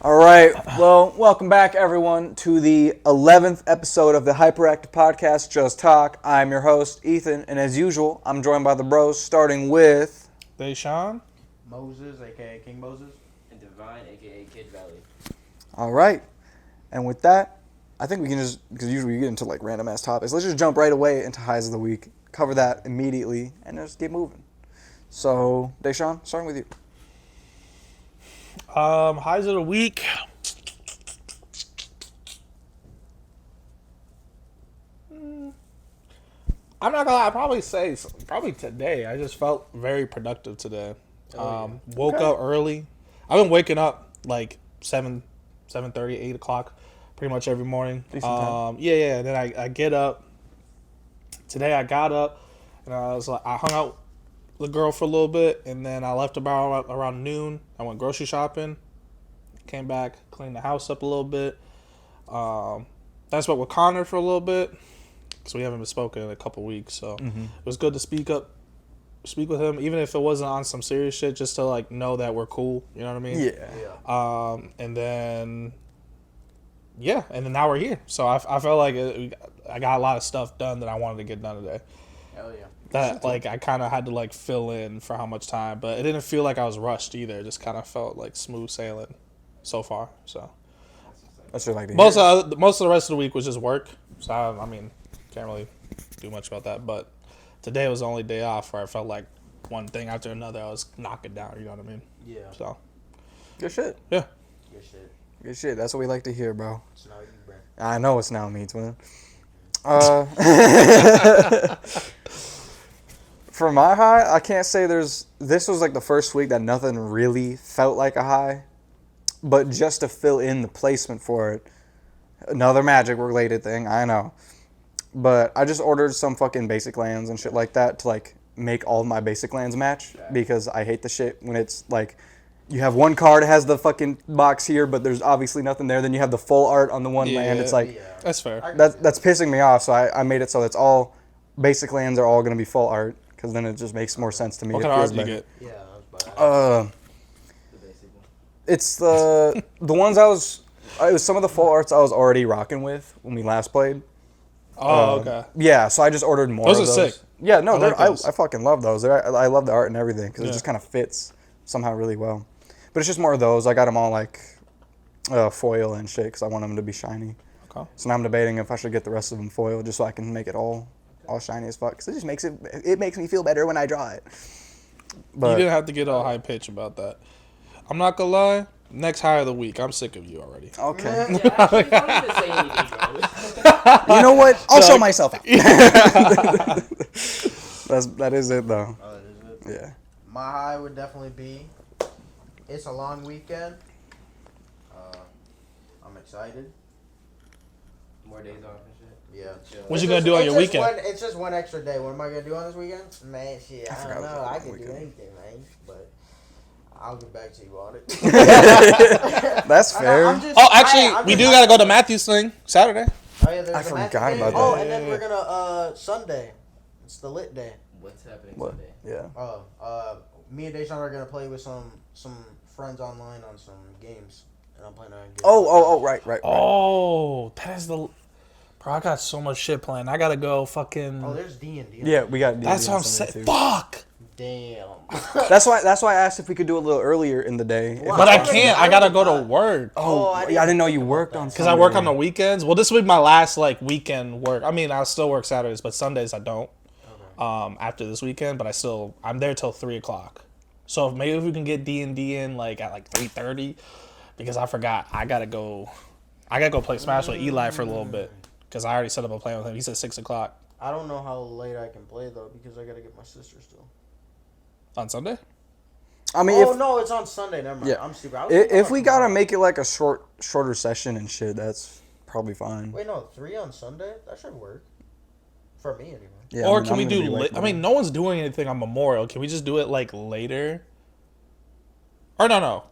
All right. Well, welcome back, everyone, to the 11th episode of the HyprActive podcast, Just Talk. I'm your host, Ethan, and as usual, I'm joined by the bros, starting with... Deshaun. Moses, a.k.a. King Moses. And Divine, a.k.a. Kid Veli. All right. And with that, I think we can just, because usually we get into like random-ass topics, let's just jump right away into Highs of the Week, cover that immediately, and just keep moving. So, Deshaun, starting with you. Highs of the week. I'm not gonna lie, I'd probably say today. I just felt very productive today. Woke up early. I've been waking up like 7:30, 8 o'clock pretty much every morning. Decent time. Yeah. And then I get up. Today I got up and I hung out with the girl for a little bit, and then I left about around noon. I went grocery shopping, came back, cleaned the house up a little bit. I spoke with Connor for a little bit because we haven't been spoken in a couple weeks, so it was good to speak with him, even if it wasn't on some serious shit, just to like know that we're cool. You know what I mean? Yeah. And then now we're here. So I felt like I got a lot of stuff done that I wanted to get done today. Hell yeah. That like I kind of had to like fill in for how much time, but it didn't feel like I was rushed either. It just kind of felt like smooth sailing so far. So That's what I like to hear. most of the rest of the week was just work. So I mean, can't really do much about that. But today was the only day off where I felt like one thing after another I was knocking down. You know what I mean? Yeah. So Good shit. yeah. Good shit. Good shit. That's what we like to hear, bro. It's now you, bro. I know it's now me, twin. For my high, I can't say this was like the first week that nothing really felt like a high, but just to fill in the placement for it, another Magic related thing, I know, but I just ordered some fucking basic lands and shit like that to like make all of my basic lands match, because I hate the shit when it's like you have one card has the fucking box here, but there's obviously nothing there, then you have the full art on the one land. It's like That's fair. that's pissing me off, so I made it so it's all basic lands are all going to be full art, because then it just makes more sense to me. What It kind of art feels do you better. get? Yeah, that's bad. The basic one. It's the ones it was some of the full arts I was already rocking with when we last played. Okay. Yeah, so I just ordered more Those of are those. sick. Yeah, no, I like those. I fucking love those. I love the art and everything, because it Yeah. just kind of fits somehow really well. But it's just more of those. I got them all like foil and shit, because I want them to be shiny. Okay. So now I'm debating if I should get the rest of them foil, just so I can make it all shiny as fuck. Because it just makes me feel better when I draw it. But You didn't have to get all high pitch about that. I'm not gonna lie. Next high of the week. I'm sick of you already. okay. Yeah, actually, don't even say anything, bro. You know what? I'll show myself out. That is it though. Oh, that is it. Yeah. My high would definitely be, it's a long weekend. I'm excited. More days off and shit. Yeah. Chill. What you gonna do on your weekend? It's just one extra day. What am I going to do on this weekend? Man, shit, I forgot don't it was know. a I long can do weekend. anything, man. But I'll get back to you on it. That's fair. We do gotta go to Matthew's thing Saturday. Oh, yeah, there's I a forgot match about game. that. Oh, and then we're going to, Sunday. It's the lit day. What's happening What? Sunday? Yeah. Me and Deshaun are going to play with some friends online on some games. And I'm playing on games. Right. Oh, that is the. Bro, I got so much shit planned. I gotta go fucking. Oh, there's D&D. Yeah, we got. That's what I'm saying. Fuck. Damn. That's why I asked if we could do it a little earlier in the day. Wow. But I can't. I gotta go to work. Oh, I didn't know you worked on. Because I work on the weekends. Well, this will be my last like weekend work. I mean, I'll still work Saturdays, but Sundays I don't. Okay. After this weekend, but I'm there till 3:00. So if we can get D&D in like at like 3:30, because I forgot I gotta go play Smash with Eli for a little bit, because I already set up a plan with him. He said 6:00 I don't know how late I can play though because I gotta get my sister still. on Sunday. I mean, No, it's on Sunday. Never mind. Yeah. I'm stupid. I was thinking if about we gotta tomorrow. make it like a shorter session and shit, that's probably fine. Wait, no, 3 on Sunday. That should work. For me anyway. Yeah, Or I mean, can we I'm gonna do? be late I mean, no one's doing anything on Memorial. Can we just do it like later? Or no.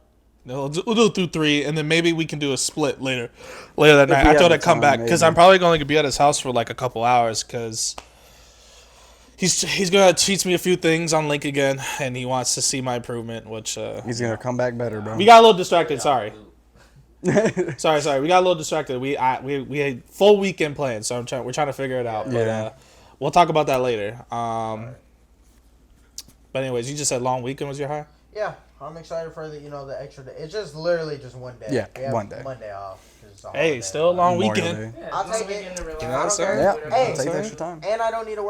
We'll do it through 3, and then maybe we can do a split later that night. we After have I the come time, back, because maybe. I'm probably going to be at his house for like a couple hours, because he's gonna teach me a few things on Link again, and he wants to see my improvement. Which He's gonna come back better, bro. we got a little distracted. Sorry. Sorry. We got a little distracted. We had full weekend plans, so we're trying to figure it out. But Yeah. we'll talk about that later. But anyways, you just said long weekend was your high. Yeah, I'm excited for the extra day. It's just literally just one day. Yeah, we have one day. Monday off. 'Cause it's a Hey, holiday. still a long Memorial weekend. Day. Yeah, I'll it's take not it. weekend to relax. You know what I'm I don't saying? care. Yeah, Do whatever Hey, you take the want. extra time. And I don't need to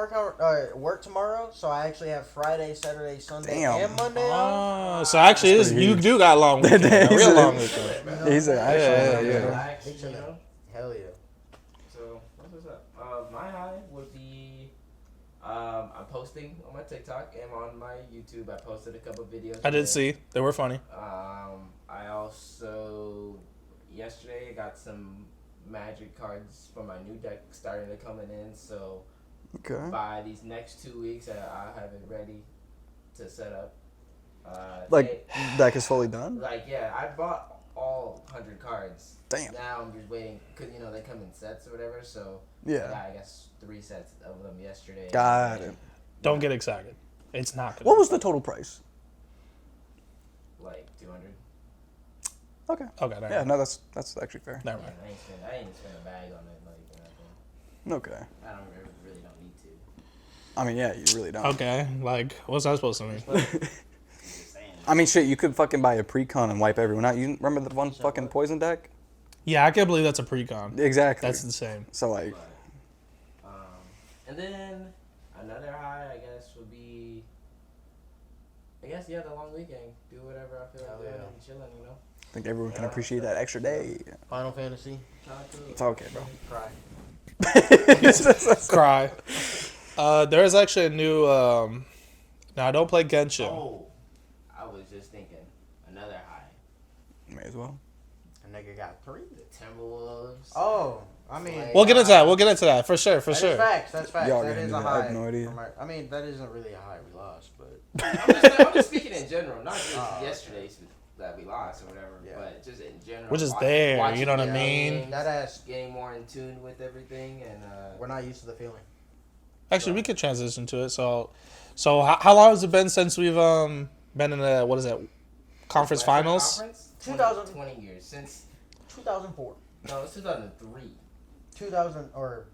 work tomorrow, so I actually have Friday, Saturday, Sunday, Damn. and Monday off. Oh, so actually, That's pretty you huge. do got a long weekend. A real long weekend. He's a, actually, yeah. Relax, Big you chillin'. know? Hell yeah. So, what's up? My high would be, I'm posting on my TikTok and on my YouTube. I posted a couple videos. I did today. see they were funny. I also, yesterday, I got some Magic cards for my new deck starting to coming in. So, Okay. by these next 2 weeks, I'll have it ready to set up. Like, deck is fully done? Yeah, I bought all 100 cards. Damn. Now I'm just waiting, because, they come in sets or whatever, so I Yeah. got, I guess, 3 sets of them yesterday. Got And, it. Don't get excited. It's not good. What was the total price? Like, 200. Okay. Okay, never Yeah, mind. no, that's actually fair. Never Yeah, mind. I ain't spend a bag on it, like, nothing. Okay. I don't really don't need to. I mean, yeah, you really don't. Okay, like, what's that supposed to mean? I'm just saying. I mean, shit, you could fucking buy a pre-con and wipe everyone out. You remember the one fucking poison deck? Yeah, I can't believe that's a pre-con. Exactly. That's insane. So, like, But, and then another high, I guess, would be, the long weekend. Do whatever I feel like Hell doing yeah. and chilling, I think everyone can appreciate that extra day. Final Fantasy. It's okay, bro. Cry. Cry. There is actually a new. Now I don't play Genshin. Oh, I was just thinking, another high. May as well. A nigga got 3. The Timberwolves. Oh, I mean. We'll get into that. We'll get into that for sure. For That is sure. facts. That's facts. Y'all That gonna is do a that. I have high. no idea. I mean, that isn't really a high we lost, but. I'm just speaking in general, not just yesterday that we lost or whatever, Yeah. but just in general. We're just there, watching you know what I the mean? games, That ass. getting more in tune with everything, and We're not used to the feeling. Actually, we could transition to it. So how long has it been since we've been in the conference Western finals? Conference? 2000. 20 years since. 2004. No, it's 2003. 2000 or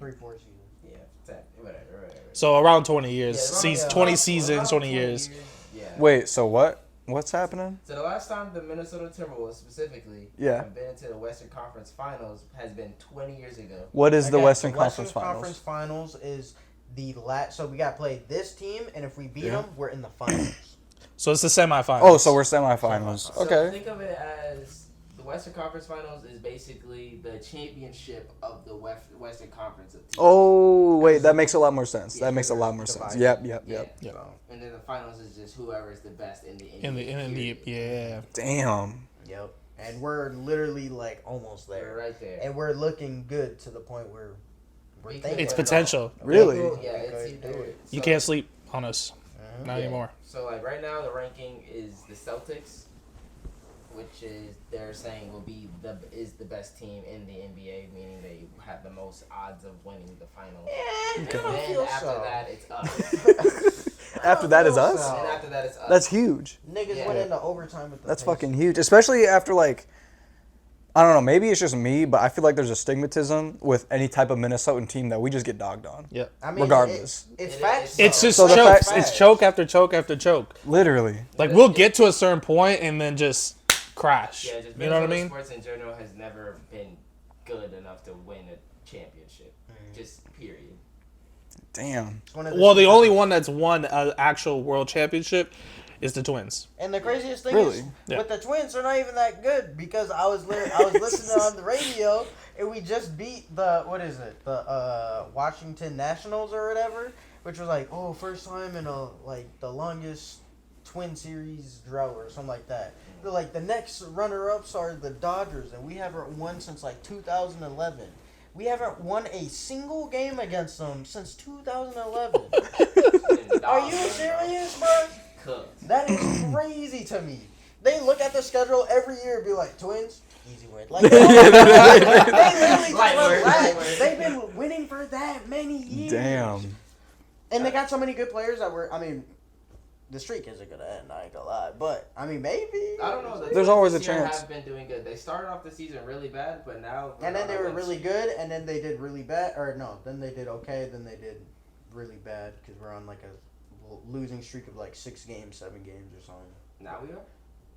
3-4 season. Yeah, whatever. So around 20 years. Yeah, around- 20 around seasons, 20 years. Yeah. Wait, so what? What's happening? So the last time the Minnesota Timberwolves specifically Yeah. have been into the Western Conference Finals has been 20 years ago. What is the Again, Western the Conference Western Finals? Conference Finals is the last. So we got to play this team, and if we beat Yeah. them, we're in the finals. So it's the semifinals. Oh, so we're semifinals. So Okay. think of it as the Western Conference Finals is basically the championship of the Western Conference of teams. Oh, wait, that makes a lot more sense. Yeah, That makes a lot more sense. divided. Yep. Yeah. Yeah. So, And then the finals is just whoever is the best in the NBA. in the period. yeah. Damn. yep. And we're literally like almost They're there, right there. and we're looking good to the point where we're We thinking. It's could- potential. Really? Yeah, We it's could do either. it. You so- can't sleep on us. Mhm. Not anymore. So like right now the ranking is the Celtics, which is they're saying will be the best team in the NBA, meaning they have the most odds of winning the finals. Yeah, And I don't then feel after so. that it's us. After that is us? So. And after that it's us. That's huge. Niggas Yeah. went into overtime with the That's Pacers. fucking huge. Especially after, like, I don't know, maybe it's just me, but I feel like there's a stigmatism with any type of Minnesotan team that we just get dogged on. Yeah. I mean, regardless. it's It facts. is. It's though. just So the chokes. fact- It's choke after choke after choke. Literally. Like we'll get to a certain point and then just crash. Yeah, just You know what I Minnesota mean? sports in general has never been good enough to win a championship. Just period. Damn. It's one of Well, the only one that's won an actual world championship is the Twins. And the craziest thing Really? is, Yeah. with the Twins, they're not even that good because I was listening on the radio and we just beat the Washington Nationals or whatever, which was like first time in the longest Twin Series drought or something like that. They're like the next runner-ups are the Dodgers and we haven't won since like 2011. We haven't won a single game against them since 2011. Are you serious, bro? Cooked. That is crazy to me. They look at the schedule every year and be like, Twins, easy win. Like, they literally Light just work, relax. light work. They've been winning for that many years. Damn. And they got so many good players that were, I mean, the streak isn't gonna end. I ain't gonna lie, but I mean maybe. I don't know. There's always a this year chance. Have been doing good. They started off the season really bad, but now. And then they were really good, and then they did really bad. Or no, then they did okay, then they did really bad because we're on like a losing streak of like 6 games, 7 games or something. Now we are.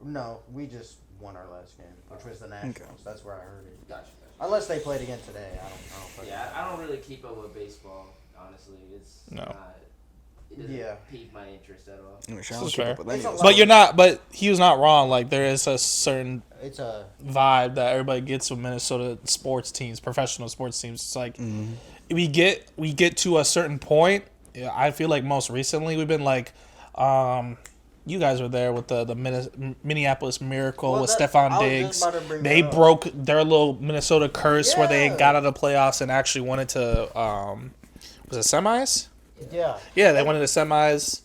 No, we just won our last game, which was the Nationals. Okay. That's where I heard it. Gotcha. Unless they played again today, I don't fucking Yeah, know. I don't really keep up with baseball. Honestly, it's No. not. It doesn't pique my interest at all. I This is fair. It's a lot. But you're not. But he was not wrong. Like there is a certain It's a vibe that everybody gets with Minnesota sports teams, professional sports teams. It's like we get to a certain point. Yeah, I feel like most recently we've been like, you guys were there with the Minneapolis Miracle with Stephon I was Diggs. just about to bring They that up. broke their little Minnesota curse where they Yeah. got out of the playoffs and actually went into was it semis? yeah. Yeah, they went into semis.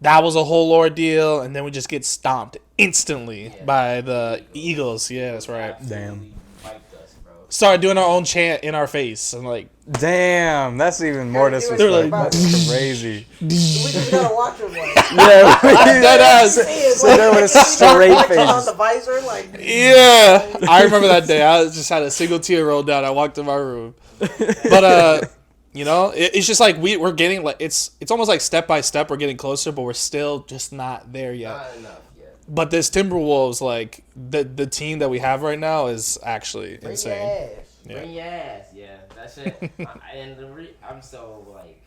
That was a whole ordeal, and then we just get stomped instantly by the Eagles. Yeah, that's right. Absolutely wiped us, bro. Started doing our own chant in our face. I'm like, Damn, that's even more They're disrespectful. like- That's crazy. We just gotta watch them like. Yeah, Dead ass. So there with a straight on face. the visor, like. yeah. I remember that day. I just had a single tear roll down. I walked in my room. But, you know, it's just like we're getting, like, it's almost like step by step we're getting closer, but we're still just not there yet. Not enough yet. But this Timberwolves, like, the team that we have right now is actually insane. Yes. Yeah. Bring your ass, yeah. That shit. I'm so like,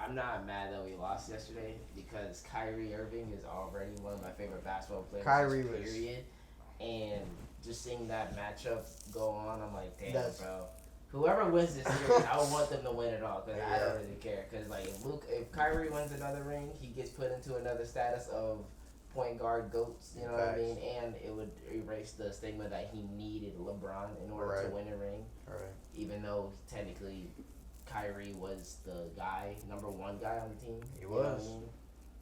I'm not mad that we lost yesterday because Kyrie Irving is already one of my favorite basketball players. Kyrie was- period. And just seeing that matchup go on, I'm like, damn, That's- bro. Whoever wins this series, I want them to win it all because I don't really care. Because like, if Kyrie wins another ring, he gets put into another status of point guard goats. You know what I Facts. mean? And it would erase the stigma that he needed LeBron in order to win a ring. Right. Even though technically Kyrie was the guy, number 1 guy on the team. He You know what I was. mean?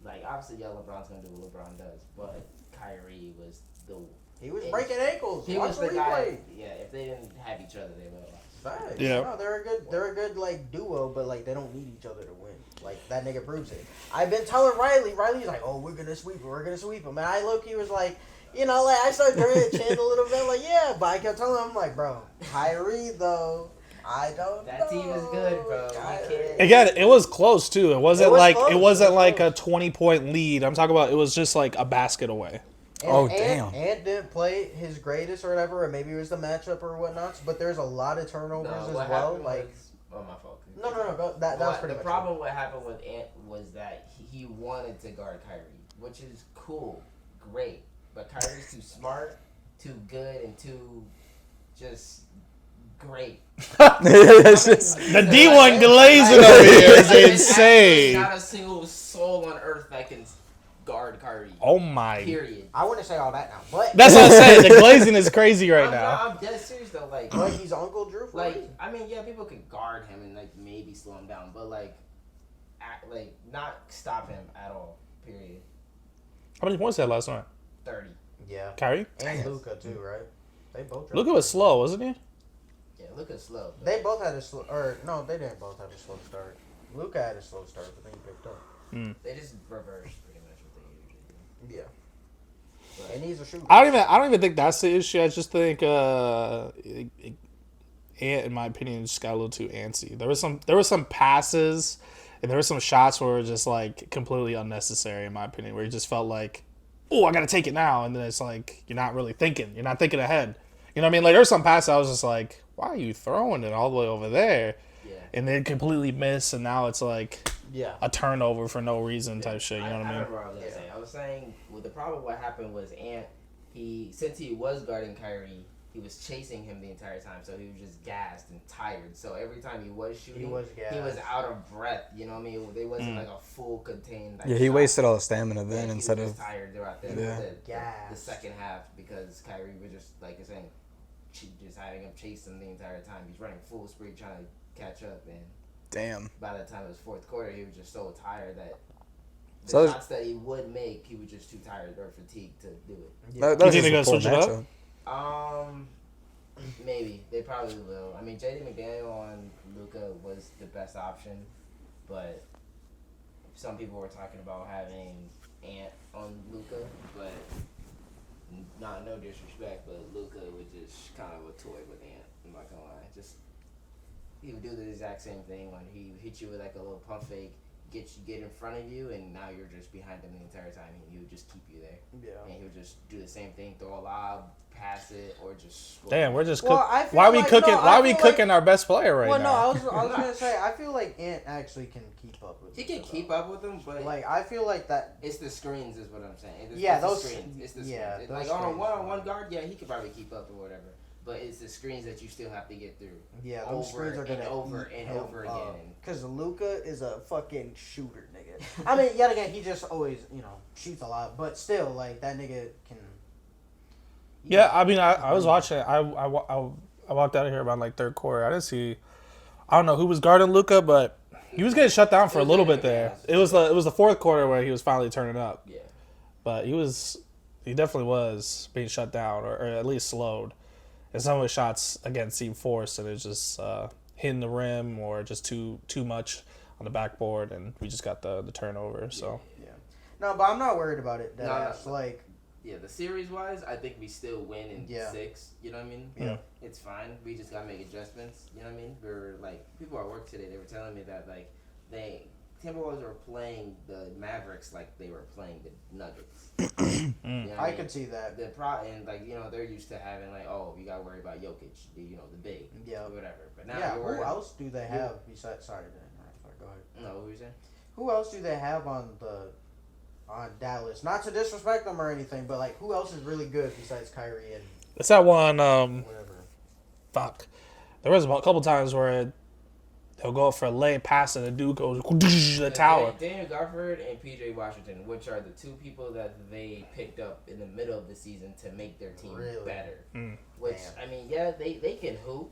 Like, obviously, yeah, LeBron's going to do what LeBron does, but Kyrie was the... He was breaking ankles. He Watch was the the replay. guy... Yeah, if they didn't have each other, they would have lost. Facts. Yeah. No, they're a good like duo, but like they don't need each other to win. Like that nigga proves it. I've been telling Riley's like, oh, we're gonna sweep him. And I low-key was like, you know, like I started doing the chant a little bit, like, yeah, but I kept telling him, I'm like, bro, Kyrie though, I don't That know. team is good, bro. We Kyrie. can't- Again, it was close too. It wasn't was like close. it wasn't It was like close. a 20-point lead. I'm talking about it was just like a basket away. Oh, damn. Ant didn't play his greatest or whatever, or maybe it was the matchup or whatnot. But there's a lot of turnovers No, as what well. happened Like, was... Oh, my fault. no, go, that was pretty The much problem what happened with Ant was that he wanted to guard Kyrie, which is cool, great. But Kyrie's too smart, too good, and too just great. It's just- The D1 glazing over here is insane. Not a single soul on earth that can guard Kyrie. Oh my! Period. I wouldn't say all that now, but That's what I'm saying. The glazing is crazy right now. I'm dead serious though. Like, like he's Uncle Drew. For like me. I mean, yeah, people could guard him and like maybe slow him down, but like, not stop him at all. Period. How many points he had last night? 30. Yeah, Kyrie? and Luca too, right? They both. Luka was slow, wasn't he? Yeah, look at slow. They both had a slow, or no, they didn't both have a slow start. Luca had a slow start, but then he picked up. They just reversed pretty much what they usually do. Yeah, But and he's a shooter. I don't even think that's the issue. I just think Ant, in my opinion, just got a little too antsy. There was some passes and there were some shots where it were just like completely unnecessary in my opinion, where you just felt like, oh, I gotta take it now, and then it's like you're not really thinking. You're not thinking ahead. You know what I mean? Like there's some passes I was just like, why are you throwing it all the way over there? yeah. And then completely miss, and now it's like Yeah, a turnover for no reason type shit. You know what I mean? remember what I was gonna say. I was saying, well, the problem what happened was Ant. Since he was guarding Kyrie, he was chasing him the entire time, so he was just gassed and tired. So every time he was shooting, he was he was out of breath. You know what I mean? They wasn't like a full contained. Like, yeah, he shot. wasted all the stamina Like, then he instead was of. just tired throughout the, Yeah. the Gas. second half because Kyrie was just like you're saying, just having him chase him the entire time. He's running full speed trying to catch up, and Damn. by the time it was fourth quarter, he was just so tired that the So- shots that he would make, he was just too tired or fatigued to do it. That, You was think they're just a gonna poor switch it up? matchup. Maybe they probably will. I mean, JD McDaniel on Luka was the best option, but some people were talking about having Ant on Luka, but no disrespect, but Luka was just kind of a toy with Ant. I'm not gonna lie, just he would do the exact same thing when he hit you with like a little pump fake, get in front of you, and now you're just behind him the entire time, and he would just keep you there. Yeah. And he would just do the same thing, throw a lob, pass it, or just score. Damn, we're just Well, I feel why are we like- cooking? no, why I are we feel cooking like- our best player right Well, now? no, I was gonna say I feel like Ant actually can keep up with. He can Luka, keep though. up with him, but Like I feel like that. it's the screens, is what I'm saying. Yeah, it's the those- screens. It's the yeah, screens. those Like on a screens. one-on-one guard, yeah, he could probably keep up or whatever. But it's the screens that you still have to get through. Yeah, those over screens are gonna and over eat and him over up. again. Because Luka is a fucking shooter, nigga. I mean, yet again, he just always, shoots a lot. But still, like, that nigga can... Yeah, I mean, I was watching. I walked out of here about like third quarter. I didn't see. I don't know who was guarding Luka, but he was getting shut down for a little bit there. It was the fourth quarter where he was finally turning up. Yeah. But he definitely was being shut down or at least slowed. And some of his shots again seemed forced, and it was just hitting the rim or just too much on the backboard, and we just got the turnover. So Yeah. No, but I'm not worried about it. That's No. like... Yeah, the series-wise, I think we still win in Yeah. 6. You know what I mean? Yeah. It's fine. We just got to make adjustments. You know what I mean? We're, like, people at work today, they were telling me that, like, Timberwolves were playing the Mavericks like they were playing the Nuggets. You know what I mean? could see that. And like they're used to having like, oh, you gotta worry about Jokic, the big, Yeah. or whatever. But now Yeah, you're who worried. else do they have besides... Sorry, go ahead. No, what were you saying? Who else do they have on Dallas? Not to disrespect them or anything, but like, who else is really good besides Kyrie and it's that one. whatever? Fuck. There was a couple times where they'll go for a lane pass and the dude goes the tower. Daniel Gafford and PJ Washington, which are the two people that they picked up in the middle of the season to make their team Really? better. Mm. Which Damn. I mean, yeah, they can hoop,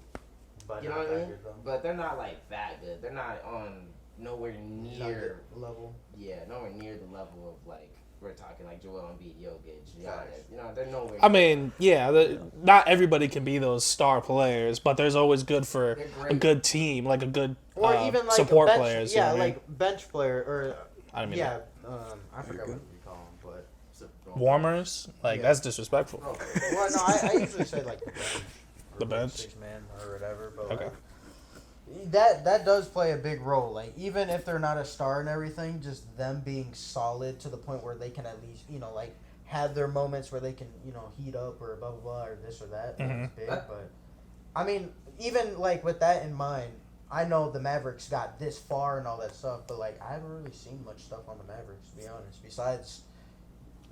But you know not what I that mean? good, though. But they're not like that good. They're not on nowhere near. Nugget level. Yeah, nowhere near the level of like we're talking like Joel Embiid, Jokic, Giannis. Facts. You know, they're nowhere. I mean, yeah, not everybody can be those star players, but there's always good for They're a great. good team, like a good Or even like support a bench, players. you Yeah, know what I mean? like bench player or I don't mean yeah. I forgot good. what we call them, but warmers. Like Yeah. that's disrespectful. Bro, well, no, I usually say like the bench. Or The bench? 6 man or whatever. But Okay. like, that does play a big role. Like even if they're not a star and everything, just them being solid to the point where they can at least like have their moments where they can heat up or blah blah blah or this or that. Mhm. It's big, but I mean even like with that in mind. I know the Mavericks got this far and all that stuff, but like I haven't really seen much stuff on the Mavericks, to be honest. Besides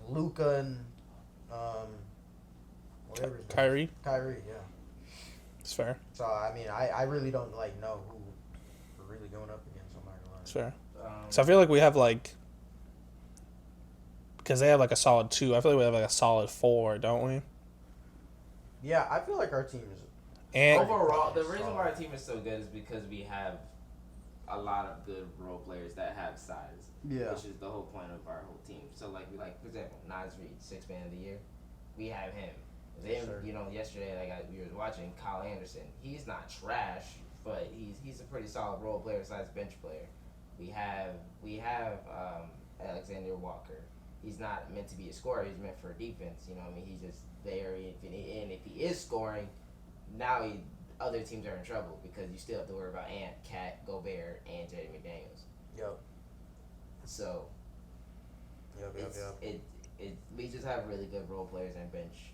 Luka and whatever his name is. Kyrie, yeah. It's fair. So I mean, I really don't like know who we're really going up against. I'm not gonna lie. It's fair. um, So I feel like we have like, because they have like a solid 2. I feel like we have like a solid 4, don't we? Yeah, I feel like our team is. And overall, the Solid. reason why our team is so good is because we have a lot of good role players that have size. Yeah. Which is the whole point of our whole team. So like for example, Nas Reed, 6th man of the year, we have him. Then Sure. yesterday we were watching Kyle Anderson. He's not trash, but he's a pretty solid role player besides bench player. We have Alexander Walker. He's not meant to be a scorer. He's meant for defense. You know what I mean? He's just there. And if he is scoring, now other teams are in trouble because you still have to worry about Ant, Cat, Gobert, and Jaden McDaniels. Yep. So we just have really good role players and bench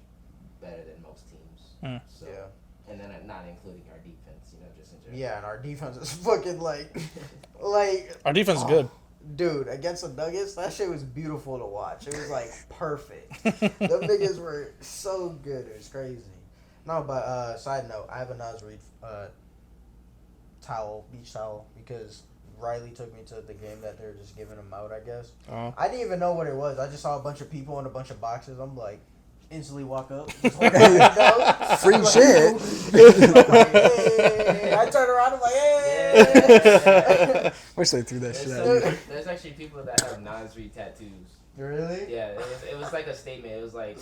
better than most teams. Mm. So, Yeah. and then not including our defense, just in general. Yeah, and our defense is fucking like our defense is good. Dude, against the Nuggets, that shit was beautiful to watch. It was like perfect. The niggas were so good. It was crazy. No, but side note, I have a Nas Reed beach towel, because Riley took me to the game that they're just giving them out, I guess. Oh. I didn't even know what it was. I just saw a bunch of people and a bunch of boxes. I'm like, instantly walk up. Just hold the window. Free I'm like, shit. I'm like, hey. I turn around, I'm like, hey. Wish they threw that shit at me. There's actually people that have Nas Reed tattoos. Really? Yeah, it was like a statement. It was like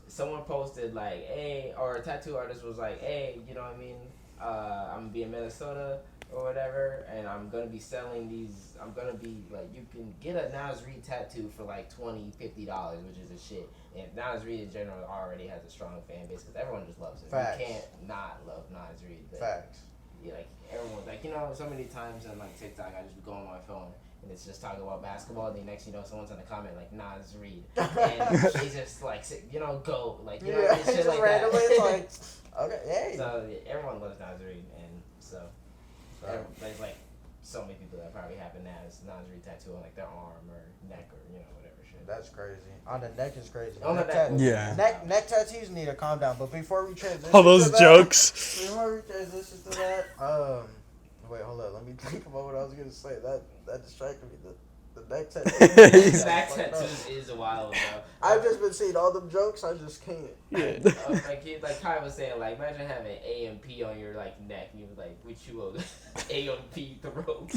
someone posted like, "Hey," or a tattoo artist was like, "Hey, you know what I mean? I'm gonna be in Minnesota. or whatever, and I'm gonna be selling these. I'm gonna be like, you can get a Nas Reed tattoo for like $20, $50, which is a shit. And Nas Reed in general already has a strong fan base because everyone just loves him. Facts. You can't not love Nas Reed. But, Facts. yeah, like everyone, like, you know, so many times on like TikTok, I just go on my phone and it's just talking about basketball. And the next, you know, someone's in the comment like Nas Reed, and he's just like, you know, go like, you know, Yeah, shit just like randomly, that. it's like, okay, hey. So yeah, everyone loves Nas Reed, and so there's like so many people that probably have a Nas Reed tattoo on like their arm or neck or, you know, whatever shit. That's crazy. On the neck is crazy. On the neck. Yeah. Neck tattoos need to calm down. But before we transition, All those to that, jokes. Before we transition to that, wait, hold up. Let me think about what I was gonna say. That distracted me. The neck tattoos. Back tattoos is wild, bro. I've just been seeing all them jokes. I just can't. Yeah. Like Kai was saying, like, imagine having A and P on your like neck, and you were like, which you will A and P throat.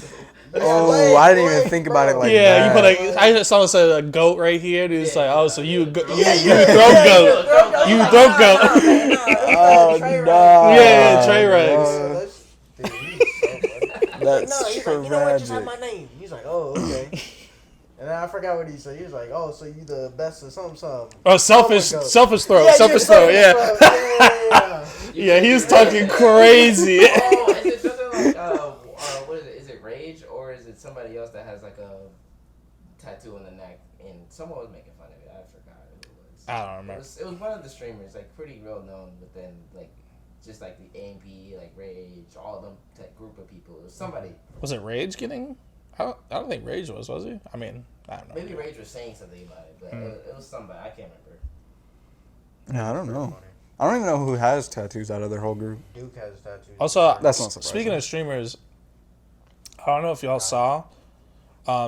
Oh, I didn't even think about it like Yeah, that. you put I just saw a goat right here, and it's like, oh, so you Yeah, throat goat. You throat goat. Oh, no. Yeah, Trey Rex. Dude, he's so funny. That's No, he's like, you know what? Just have tragic. my name. He's like, oh, okay. And then I forgot what he said. He was like, oh, so you the best of something. Oh, selfish throat, Yeah, selfish throat, yeah. Yeah. Yeah, he was talking crazy. Oh, is it something like what is it? Is it Rage or is it somebody else that has like a tattoo on the neck? And someone was making fun of it. I forgot who it was. I don't remember. It was one of the streamers, like pretty well known, but then like just like the AMP, like Rage, all of them group of people. It was somebody. Was it Rage getting? I don't think Rage was he? I mean, I don't know. Maybe Rage was saying something about it, but it was somebody. I can't remember. Yeah, I don't know. I don't even know who has tattoos out of their whole group. Duke has tattoos. Also, That's not surprising. speaking of streamers, I don't know if y'all saw.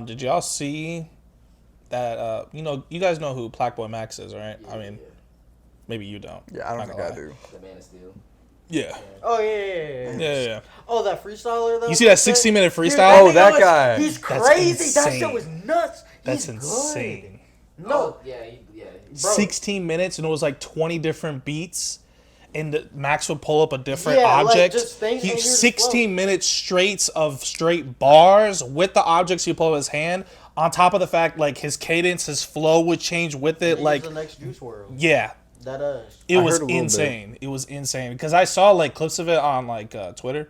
Did y'all see that? You know, you guys know who Blackboy Max is, right? Yeah, I mean, maybe you don't. Yeah, I don't Not think gonna I lie. do. The Man of Steel. Yeah. Oh, yeah. Yeah. Oh, that freestyler, though? You see that 16-minute Dude, freestyle? Oh, nigga that was- guy. He's That's crazy. That insane. shit was nuts. That's He's insane. Good. No. Yeah. Bro. 16 minutes and it was like 20 different beats. And Max would pull up a different Yeah, like, object. just things and you're just 16 minutes straight of straight bars with the objects he pull up his hand. On top of the fact, like his cadence, his flow would change with it. He's Like, the next Juice WRLD. yeah, That is. it I was heard a little insane. It was insane because I saw like clips of it on like Twitter.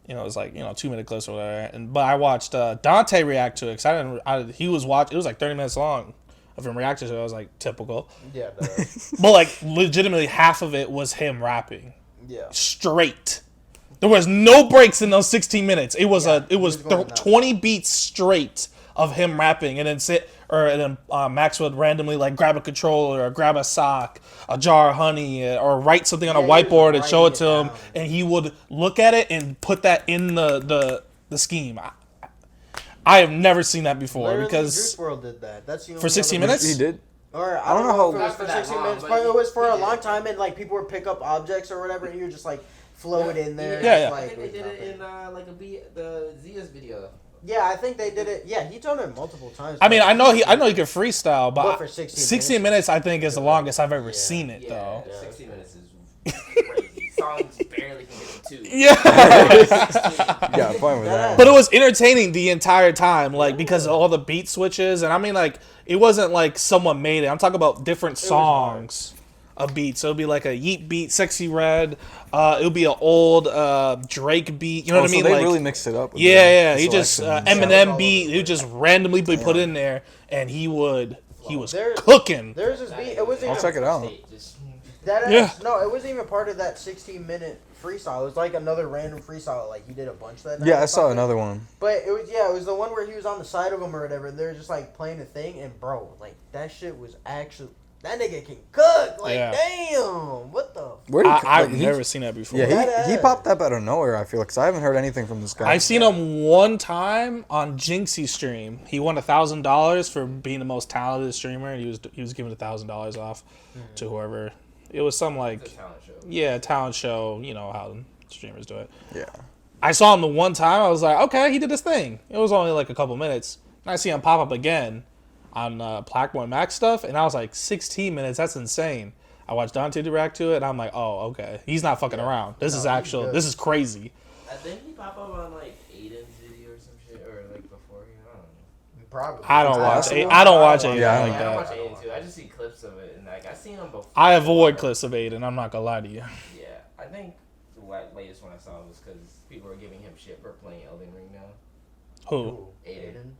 You know, it was like 2-minute clips or whatever. But I watched Dante react to it because he was watching. It was like 30 minutes long of him reacting to it. I was like typical. Yeah, that is. But like legitimately half of it was him rapping. Yeah. Straight. There was no breaks in those 16 minutes. It was he was going nuts. 20 beats straight of him rapping, and then Max would randomly like grab a controller or grab a sock, a jar of honey, or write something on a Yeah, he was whiteboard and show it to writing it him, down. and he would look at it and put that in the scheme. I have never seen that before Literally, because Juice WRLD did that. That's the for only 16 other- minutes. He did. Or I don't know how- if it was Not for for that 16 long, minutes, but but it was for he a did. long time, and like people would pick up objects or whatever, and you would just like flow it in there. Yeah, It's yeah. I Like, think they with did it nothing. in like the Zia's video. Yeah, I think they did it. Yeah, he done it multiple times. I mean, I know he can freestyle, But but for 16 16 minutes I think is the longest I've ever Yeah. seen it Yeah, though. 60 minutes is crazy. Songs barely can get to 2. Yeah. Yeah, I'm fine with that. But it was entertaining the entire time, like because of all the beat switches, and I mean, like it wasn't like someone made it. I'm talking about different songs of beats. So it'll be like a Yeet beat, Sexy Red. It'll be an old Drake beat. You know what I mean? So they like, really mixed it up. With yeah. the He just selections. Eminem beat. He would just randomly be put in there, and he was There- cooking. There's this beat. It wasn't I'll even check it out. that. Yeah. No, it wasn't even part of that 16-minute freestyle. It was like another random freestyle. Like he did a bunch that night. Yeah, or I saw something. another one. But it was the one where he was on the side of him or whatever. And they were just like playing a thing, and bro, like that shit was actually that nigga can cook. Like Yeah. damn, what the. Where did I've he- never seen that before. Yeah, he That popped up out of nowhere. I feel because I haven't heard anything from this guy. I've seen him one time on Jinxie's stream. He won $1,000 for being the most talented streamer, and he was giving $1,000 off to whoever. It was some like talent show. You know how streamers do it. Yeah. I saw him the one time. I was like, okay, he did his thing. It was only like a couple minutes. And I see him pop up again on Blackboy Max stuff, and I was like, 16 minutes. That's insane. I watched Dante react to it, and I'm like, oh, okay. He's not fucking around. This is he's actual. good. This is crazy. I think he popped up on like Aiden's video or some shit, or like before. I don't know. Probably. I don't watch. possible. I don't watch Aiden Yeah, like I don't that. watch Aiden too. I just see clips of it, and like I seen him before. I avoid clips of Aiden. I'm not gonna lie to you. Yeah, I think the latest one I saw was because people were giving him shit for playing Elden Ring now. Who? Ooh, Aiden.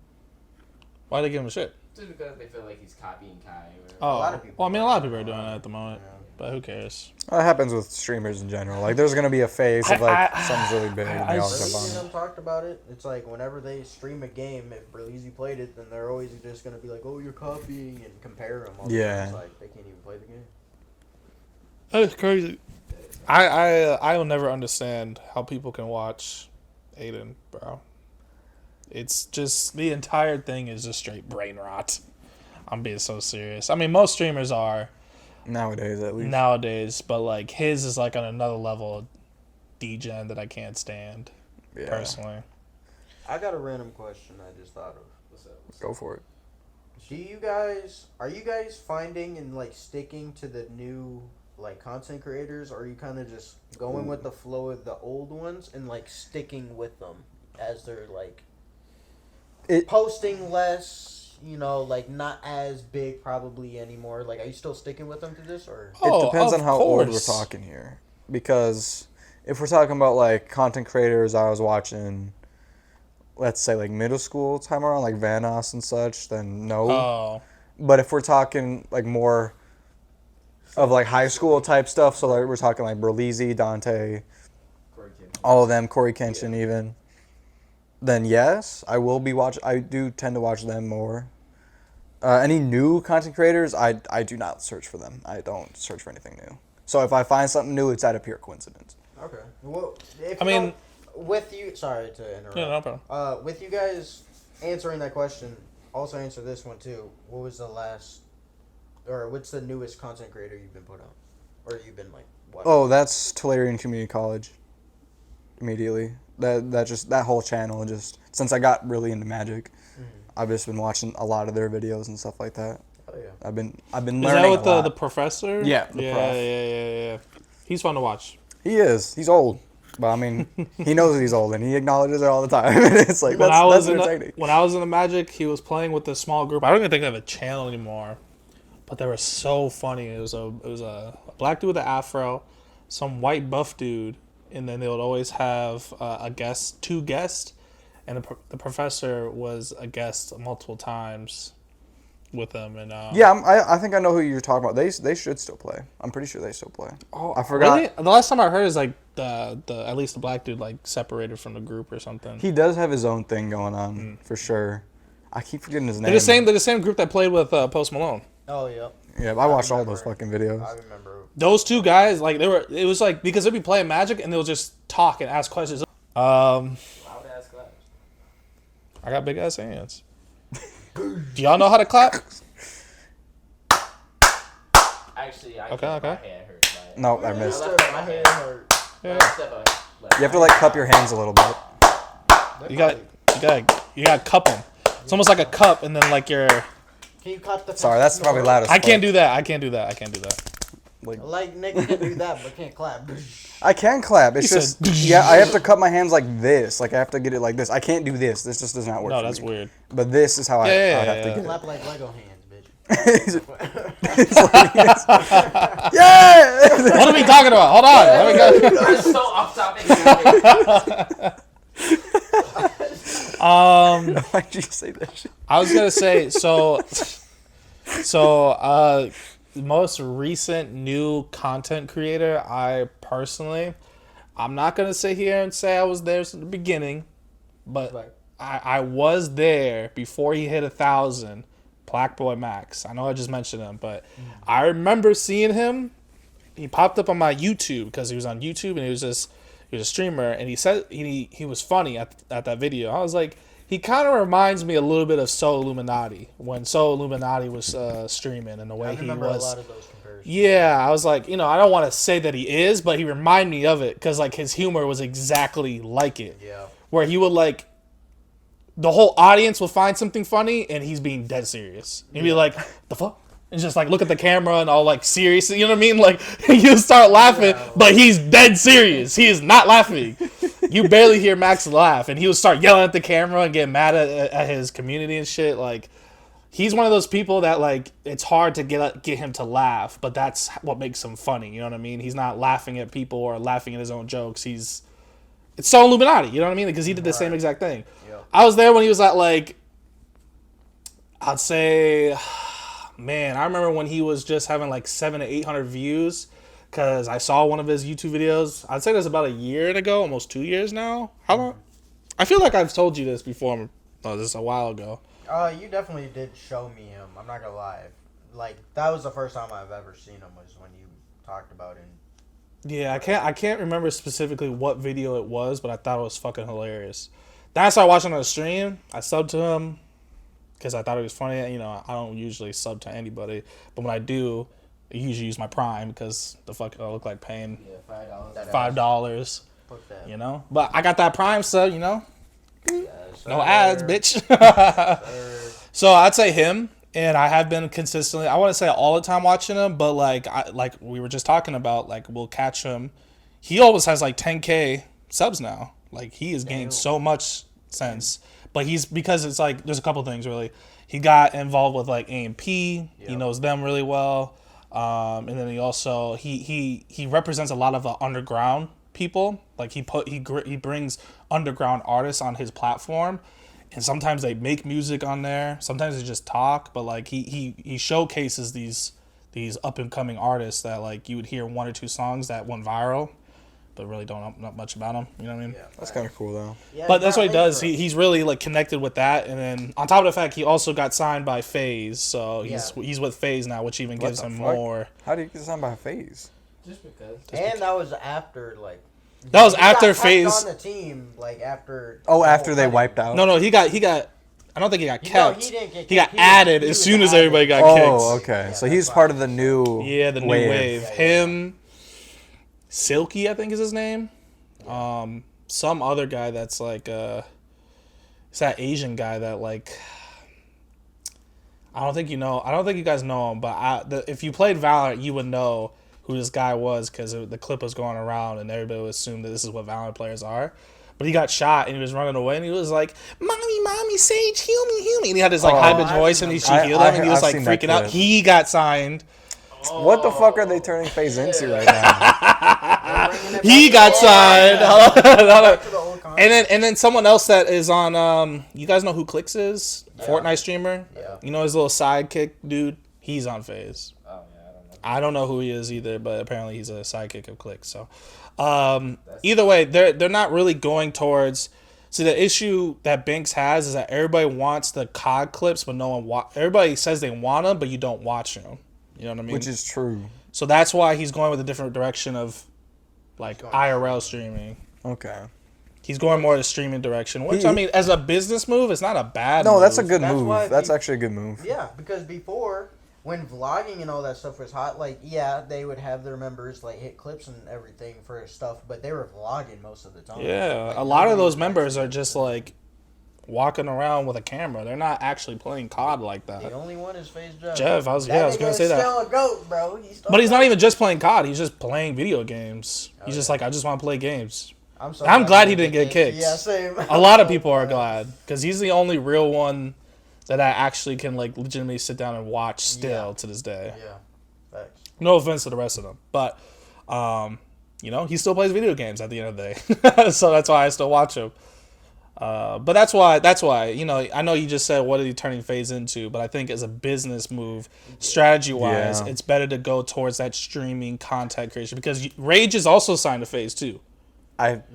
Why they give him shit? Just because they feel like he's copying Kai. Or Oh, lot of people well, I mean, a lot of people are doing that at the moment, Yeah. but who cares? That happens with streamers in general. Like, there's gonna be a phase of like something's really big, and they all jump Berlizzi on and it. them talked about it. It's like whenever they stream a game, if Berlizzi played it, then they're always just gonna be like, "Oh, you're copying," and compare them. Yeah. It's like they can't even play the game. That's crazy. I will never understand how people can watch Aiden, bro. It's just the entire thing is just straight brain rot. I'm being so serious. I mean, most streamers are Nowadays, at least. nowadays, but like his is like on another level of degen that I can't stand Yeah. personally. I got a random question I just thought of. What's up? Go for it. Are you guys finding and like sticking to the new like content creators, or are you kind of just going with the flow of the old ones and like sticking with them as they're like posting less, like not as big probably anymore? Like, are you still sticking with them to this, or? It depends of on how old we're course. talking here. Because if we're talking about like content creators I was watching, let's say like middle school time around, like Vanos and such, then no. Oh, But if we're talking like more of like high school type stuff, so like we're talking like Berlizzi, Dante, Corey Kim. all of them, Corey Kenshin even, then yes, I will be watch. I do tend to watch them more. Any new content creators, I do not search for them. I don't search for anything new. So if I find something new, it's out of pure coincidence. Okay. Well, if I you mean- don't- with you. Sorry to interrupt. yeah, no problem. With you guys answering that question, also answer this one too. What was the last, or what's the newest content creator you've been put on, or you've been like watching? Oh, that's Tularian Community College. Immediately, that whole channel just since I got really into Magic, I've just been watching a lot of their videos and stuff like that. Oh yeah. I've been Is learning that with a lot. the professor? Yeah, the yeah, prof. yeah. He's fun to watch. He is. He's old. But I mean, he knows he's old and he acknowledges it all the time. And it's like, When that's entertaining. when I was in the Magic, he was playing with this small group. I don't even think they have a channel anymore, but they were so funny. It was a black dude with an afro, some white buff dude, and then they would always have two guests, and the professor was a guest multiple times with them. And Yeah, I think I know who you're talking about. They should still play. I'm pretty sure they still play. oh, I forgot. Really? The last time I heard is like the at least the black dude like separated from the group or something. He does have his own thing going on, for sure. I keep forgetting his name. They're the same group that played with Post Malone. Oh yeah. Yeah, I watched all remember. those fucking videos. I remember. Those two guys, like it was like because they'd be playing Magic and they'll just talk and ask questions. Loud ass claps. I got big ass hands. Do y'all know how to clap? Actually, I Okay, can't. okay. My hand hurts. No, I missed. My hand hurt. Yeah. You have to like cup your hands a little bit. You got cup them. It's almost like a cup, and then like your. Can you cut the? Sorry, that's probably loud as I fuck. can't do that. I can't do that. Like Nick can do that, but can't clap. I can clap. It's He just said- yeah. I have to cup my hands like this. Like I have to get it like this. I can't do this. This just does not work. No, for that's me. weird. But this is how I Yeah, would have yeah, to yeah. get Clap like Lego hands, bitch. it. Yeah. What are we talking about? Hold on. Let me go. We're so off topic. Why'd you say that shit? I was gonna say the most recent new content creator I'm not gonna sit here and say I was there since the beginning, but Right. I was there before he hit 1,000. Black Boy Max. I know I just mentioned him, but I remember seeing him. He popped up on my YouTube because he was on YouTube and he was a streamer, and he said he was funny at that video. I was like, he kind of reminds me a little bit of So Illuminati when So Illuminati was streaming and the way I he remember a was. lot of those comparisons. Yeah, I was like, I don't want to say that he is, but he reminded me of it because like his humor was exactly like it. Yeah. Where he would like, the whole audience will find something funny and he's being dead serious. He'd be like, the fuck? And just like look at the camera and all like serious, you know what I mean? Like you start laughing, but he's dead serious. He is not laughing. You barely hear Max laugh, and he would start yelling at the camera and get mad at his community and shit. Like, he's one of those people that, like, it's hard to get him to laugh, but that's what makes him funny. You know what I mean? He's not laughing at people or laughing at his own jokes. It's so Illuminati. You know what I mean? Because he did the same exact thing. Yep. I was there when he was at, like, I'd say, man, I remember when he was just having like 700 to 800 views. Because I saw one of his YouTube videos. I'd say that's about a year ago, almost 2 years now. How long? I feel like I've told you this before. Oh, this is a while ago. You definitely did show me him. I'm not gonna lie. Like, that was the first time I've ever seen him, was when you talked about him. Yeah, I can't remember specifically what video it was, but I thought it was fucking hilarious. Then I started watching on the stream. I subbed to him because I thought it was funny. You know, I don't usually sub to anybody, but when I do, I usually use my Prime because the fuck I look like paying $5. Fuck that. You know, but I got that Prime sub. You know, Yes, no sir. ads, bitch. Sir. So I'd say him, and I have been consistently. I want to say all the time watching him, but like we were just talking about, like we'll catch him. He always has like 10K subs now. Like he has gained so much since, but because it's like there's a couple things really. He got involved with like AMP. He knows them really well, and then he also he represents a lot of the underground people. Like he brings underground artists on his platform. And sometimes they make music on there. Sometimes they just talk. But like he showcases these up and coming artists that like you would hear one or two songs that went viral, but really don't know much about them. You know what I mean? Yeah, That's kind of cool though. Yeah, But that's what he does. bro. He's really like connected with that. And then on top of the fact, he also got signed by FaZe. So he's with FaZe now, which even gives the him fuck? more. How do you get signed by FaZe? Just because. And that was after, like... That was he got after kept FaZe. on the team, like, after... Oh, the after whole they cutting. wiped out. No, he got. I don't think he got No, kept. he didn't get He got kept. added He as was soon as added. everybody got Oh, kicked. okay. Yeah, So that's he's why. part of the new. Yeah, the new wave. Yeah, yeah. Him, Silky, I think is his name. Some other guy that's like, it's that Asian guy that like, I don't think you guys know him, but if you played Valorant, you would know who this guy was because the clip was going around and everybody would assume that this is what Valorant players are. But he got shot and he was running away and he was like, "Mommy, Sage, heal me!" And he had this like high pitched I voice and she remember. healed him and he was I've like seen that freaking out. clip. He got signed. What the fuck are they turning FaZe into right now? Bringing it He back got to signed. back to the old concept. And then someone else that is on you guys know who Clix is? Fortnite streamer. Yeah. You know his little sidekick dude? He's on FaZe. Oh yeah, I don't know. I don't know who he is either, but apparently he's a sidekick of Clix. So either way, they're not really going towards. See, the issue that Banks has is that everybody wants the COD clips, but no one everybody says they want them, but you don't watch them. You know what I mean? Which is true. So that's why he's going with a different direction of like IRL streaming. Okay. He's going more the streaming direction, which I mean, as a business move, it's not a bad. No, move. that's a good That's move. why That's we- actually a good move. Yeah, because before, when vlogging and all that stuff was hot, like, yeah, they would have their members, like, hit clips and everything for stuff, but they were vlogging most of the time. Yeah, Like, a lot of nobody those was members actually- are just like walking around with a camera. They're not actually playing COD like The that. only one is FaZe Jeff. Jeff, I was That gonna nigga say is that. still a goat, bro. But he's not even just playing COD. He's just playing video games. He's just like, I just want to play games. I'm glad he didn't get kicked. Yeah, same. A lot of people are glad because he's the only real one that I actually can like legitimately sit down and watch still to this day. Yeah, facts. No offense to the rest of them, but you know, he still plays video games at the end of the day, so that's why I still watch him. But that's why you know, I know you just said what are you turning FaZe into, but I think as a business move, strategy wise, Yeah. it's better to go towards that streaming content creation because Rage is also signed to FaZe too.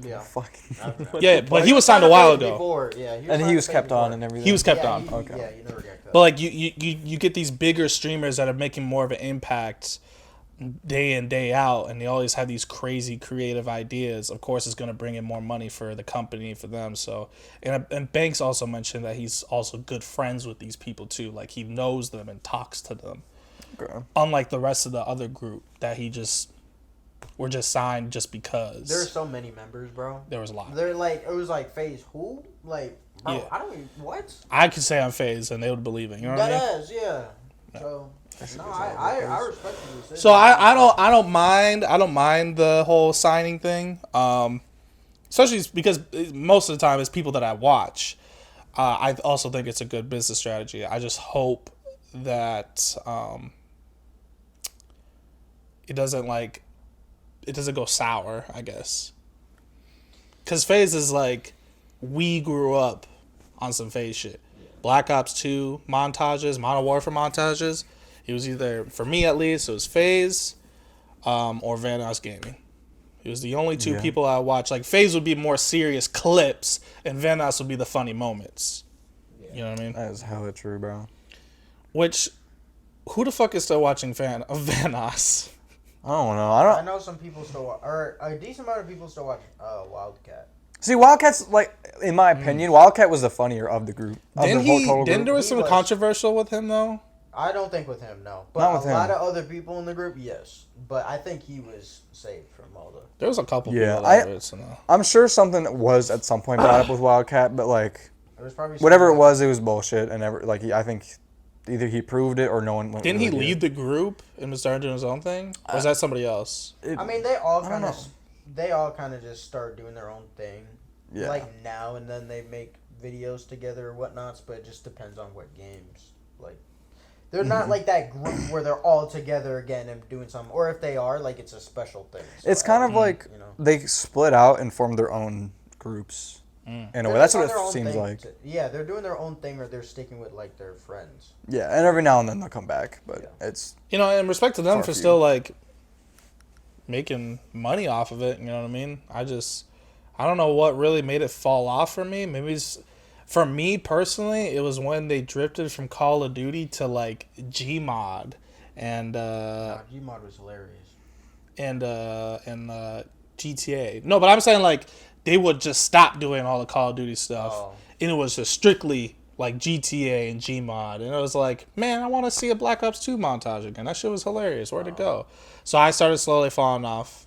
Yeah. Fucking. Yeah, but he was signed a while ago. Before. Yeah, And he was kept on and everything. He was kept yeah, on. Yeah, you never got cut. But like you get these bigger streamers that are making more of an impact day in day out, and they always have these crazy creative ideas. Of course, it's going to bring in more money for the company, for them. So and Banks also mentioned that he's also good friends with these people too. Like he knows them and talks to them. Okay. Unlike the rest of the other group that were just signed just because There's so many members, bro. there was a lot. They're like, it was like FaZe who? Like, bro, Yeah. I don't even, what? I could say I'm FaZe and they would believe it. You know what I mean? That is, yeah. So, no, I respect the decision. So I don't mind the whole signing thing. especially because most of the time it's people that I watch. I also think it's a good business strategy. I just hope that it doesn't go sour, I guess. Because FaZe is like, we grew up on some FaZe shit. Black Ops 2 montages, Modern Warfare montages. It was either, for me at least, it was FaZe or Vanoss Gaming. It was the only two people I watched. Like, FaZe would be more serious clips, and Vanoss would be the funny moments. Yeah. You know what I mean? That is hella true, bro. Which, who the fuck is still watching Vanoss? I don't know. I know some people still watch, or a decent amount of people still watch Wildcat. See, Wildcat's, like, in my opinion, Wildcat was the funnier of the group. Didn't there was some controversial with him, though? I don't think with him, no. But Not with a lot him. of other people in the group, yes. But I think he was saved from all the... There was a couple people Yeah, that were, so no. I'm sure something was at some point brought up with Wildcat, but, like, It was probably whatever it was bullshit. And I think either he proved it or no one... Didn't he really leave the group and was starting doing his own thing? Or was that somebody else? I mean, they all I don't kind of just start doing their own thing. Yeah. Like, now and then they make videos together or whatnots, but it just depends on what games. Like, they're not like that group where they're all together again and doing something. Or if they are, like, it's a special thing. So It's kind of like you know. they split out and formed their own groups. In a way, that's what it seems like. Yeah, they're doing their own thing, or they're sticking with like their friends. Yeah, and every now and then they'll come back, but it's... You know, and respect to them Far for few. still, like, making money off of it, you know what I mean? I don't know what really made it fall off for me. Maybe it's... For me, personally, it was when they drifted from Call of Duty to, like, Gmod. And, Gmod was hilarious. And GTA. No, but I'm saying, like, they would just stop doing all the Call of Duty stuff. Oh. And it was just strictly like GTA and Gmod. And it was like, man, I want to see a Black Ops 2 montage again. That shit was hilarious. Where'd it go? So I started slowly falling off.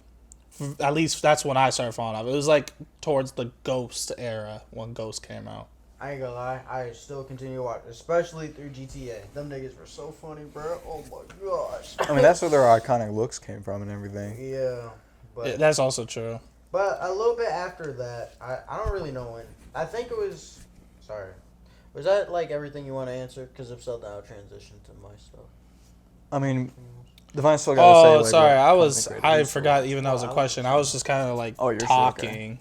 At least that's when I started falling off. It was like towards the Ghost era when Ghost came out. I ain't gonna lie, I still continue to watch, especially through GTA. Them niggas were so funny, bro. Oh my gosh. I mean, that's where their iconic looks came from and everything. Yeah, but Yeah, that's also true. But a little bit after that, I don't really know when. I think it was. Sorry. Was that like everything you want to answer? Because if so, then I'll transition to my stuff. I mean, Divine still got to say. Oh, like, sorry. what I content forgot creators even that was a Oh, I question. I was just kind of like Oh, you're talking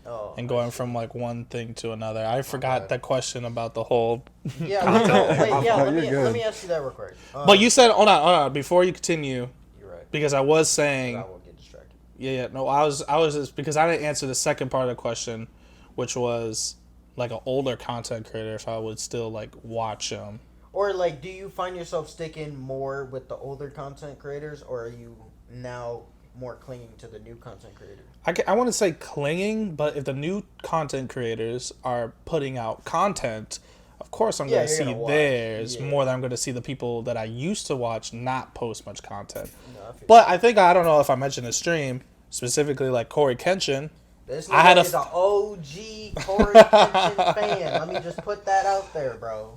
Oh. and going from like one thing to another. I forgot that question about the whole. Yeah. Let You're me good. ask you that real quick. But you said, hold on. Before you continue, You're right. because I was saying. I will get distracted. Yeah. No, I was just because I didn't answer the second part of the question, which was like an older content creator if I would still like watch them. Or like, do you find yourself sticking more with the older content creators, or are you now more clinging to the new content creators? I want to say clinging, but if the new content creators are putting out content, of course I'm going to you're see gonna watch. theirs Yeah. more than I'm going to see the people that I used to watch not post much content. No, I feel But I think, I don't know if I mentioned the stream, specifically like Corey Kenshin. This I had nigga a is an OG Corey Kenshin fan. Let me just put that out there, bro.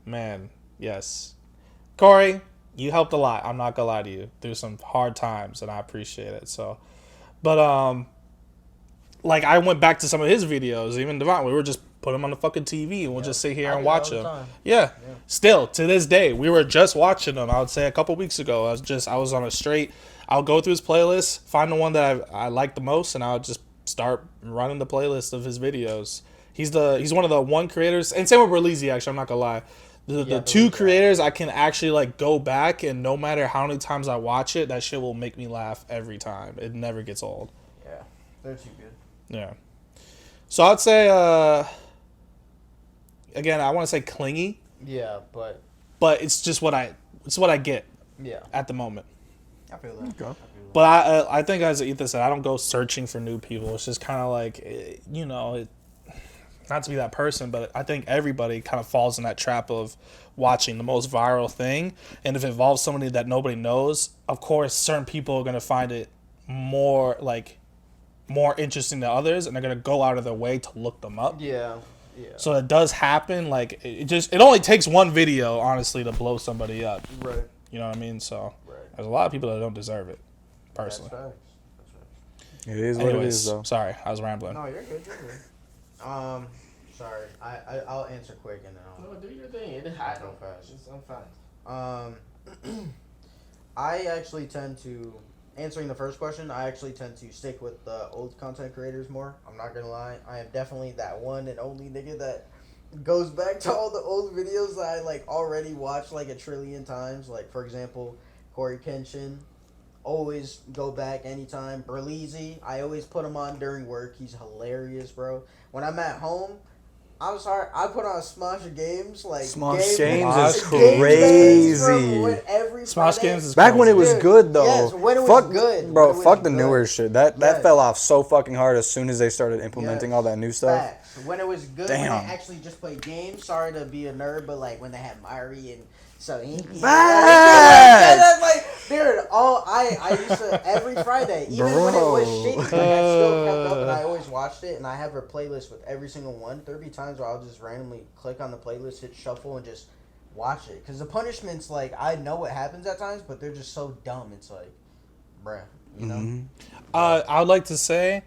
Man, yes. Corey, you helped a lot. I'm not gonna lie to you. Through some hard times, and I appreciate it. So, but like I went back to some of his videos. Even Devon, we were just put him on the fucking TV, and we'll just sit here I and do watch that all him. the time. Yeah. Still to this day, we were just watching him. I would say a couple weeks ago. I was on a straight. I'll go through his playlist, find the one that I like the most, and I'll just start running the playlist of his videos. He's one of the one creators, and same with Releasy. Actually, I'm not gonna lie. The two creators I can actually like go back, and no matter how many times I watch it, that shit will make me laugh every time. It never gets old. Yeah, they're too good. Yeah. So I'd say again, I want to say clingy, Yeah, but but it's what I get yeah, at the moment. I feel that. Okay. But I think as Ethan said, I don't go searching for new people. It's just kind of like, not to be that person, but I think everybody kind of falls in that trap of watching the most viral thing. And if it involves somebody that nobody knows, of course, certain people are going to find it more interesting than others, and they're going to go out of their way to look them up. Yeah, yeah. So it does happen. Like, it only takes one video, honestly, to blow somebody up. Right. You know what I mean? So Right. there's a lot of people that don't deserve it, personally. That's facts. It is what it Anyways, is, though. sorry, I was rambling. No, you're good. You're good. Sorry. I'll answer quick and then I'll. No, do your thing. I go fast. I'm fine. I actually tend to answering the first question. I actually tend to stick with the old content creators more. I'm not gonna lie. I am definitely that one and only nigga that goes back to all the old videos that I like already watched like a trillion times. Like for example, Corey Kenshin. Always go back anytime. Berleezy, I always put him on during work. He's hilarious, bro. When I'm at home, I'm sorry, I put on Smosh Games. Like Smosh Games Games is Games crazy. from every Smosh Friday. Games is Back when it was Dude, good, though. yes, when it was fuck, good. Bro, When it was fuck the good. newer shit. That Yes. fell off so fucking hard as soon as they started implementing Yes. all that new stuff. Facts. When it was good, when Damn. they actually just played games. Sorry to be a nerd, but like when they had Mari and so Facts. that's like, dude. I used to every Friday, even when it was Bro. shitty, like, I still kept up and I always watched it. And I have a playlist with every single one. There'd be times where I'll just randomly click on the playlist, hit shuffle, and just watch it. Because the punishments, like I know what happens at times, but they're just so dumb. It's like, bruh, you know. Mm-hmm. I would like to say,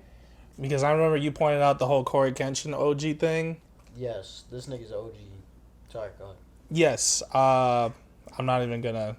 because I remember you pointed out the whole Corey Kenshin OG thing. Yes, this nigga's OG. Sorry, go ahead. Yes, I'm not even gonna.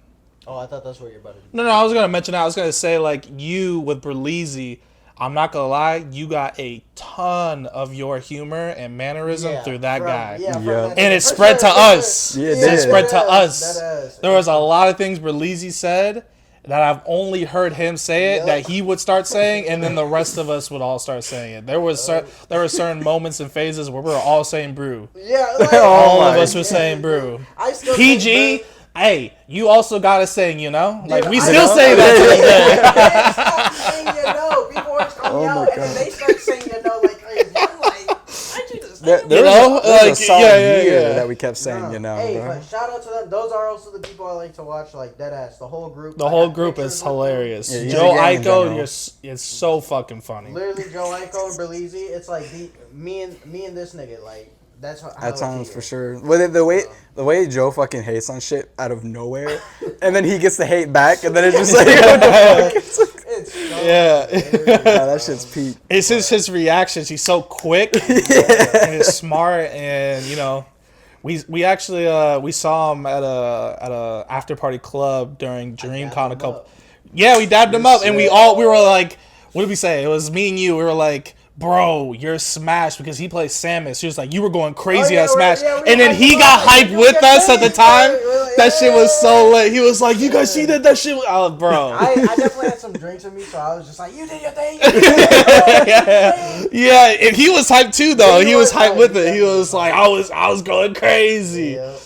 Oh, I thought that's what you're about to do. No, I was gonna mention that. I was gonna say like you with Berleezy. I'm not gonna lie, you got a ton of your humor and mannerism through that guy. Yeah, Yeah. that And nigga. it spread to us. Yeah, it It did. spread to That us. ass. There was a lot of things Berleezy said that I've only heard him say it, Yep. that he would start saying, and then the rest of us would all start saying it. There were certain moments and phases where we were all saying brew. Yeah, like, All of my us were saying brew. I still PG, think hey, you also gotta sing, you know? Like, Dude, we I still know. say that to this day. I stop saying you know. People always call me Oh out, my and then God. they start saying you know like crazy. I'm like, I should just There, say there You was know? a, there was Like, a solid yeah, year yeah. that we kept saying, you know, Hey, bro. but shout out to them. Those are also the people I like to watch, like deadass. The whole group. The I whole got group pictures is with them. hilarious. Yeah, he's Joe a gang in Iko, general. it's so fucking funny. Literally, Joe Iko and Berleezy. It's like me and this nigga. Like that's how At it times, feels. for sure. But the way Joe fucking hates on shit out of nowhere, and then he gets the hate back, and then it's just like, what the fuck? It's like, It's so Yeah. hilarious, nah, that bro. shit's peak. It's just his reactions. He's so quick and he's smart, and you know, we actually we saw him at a after party club during DreamCon a him couple. up. Yeah, we dabbed him up, and we sick. were like, what did we say? It was me and you. We were like, bro, you're smashed because he plays Samus. She was like, you were going crazy yeah, at Smash, we and then hyped he him got up. hyped You with get us at the paid, time. we're like, That shit was so yeah. lit. He was like, you guys see that? That shit was, oh, bro. I definitely had some drinks with me, so I was just like, you did your thing. Yeah, and he was hyped too, though. He He was was hyped hyped, with it. He definitely. was like, I was going crazy. Yep.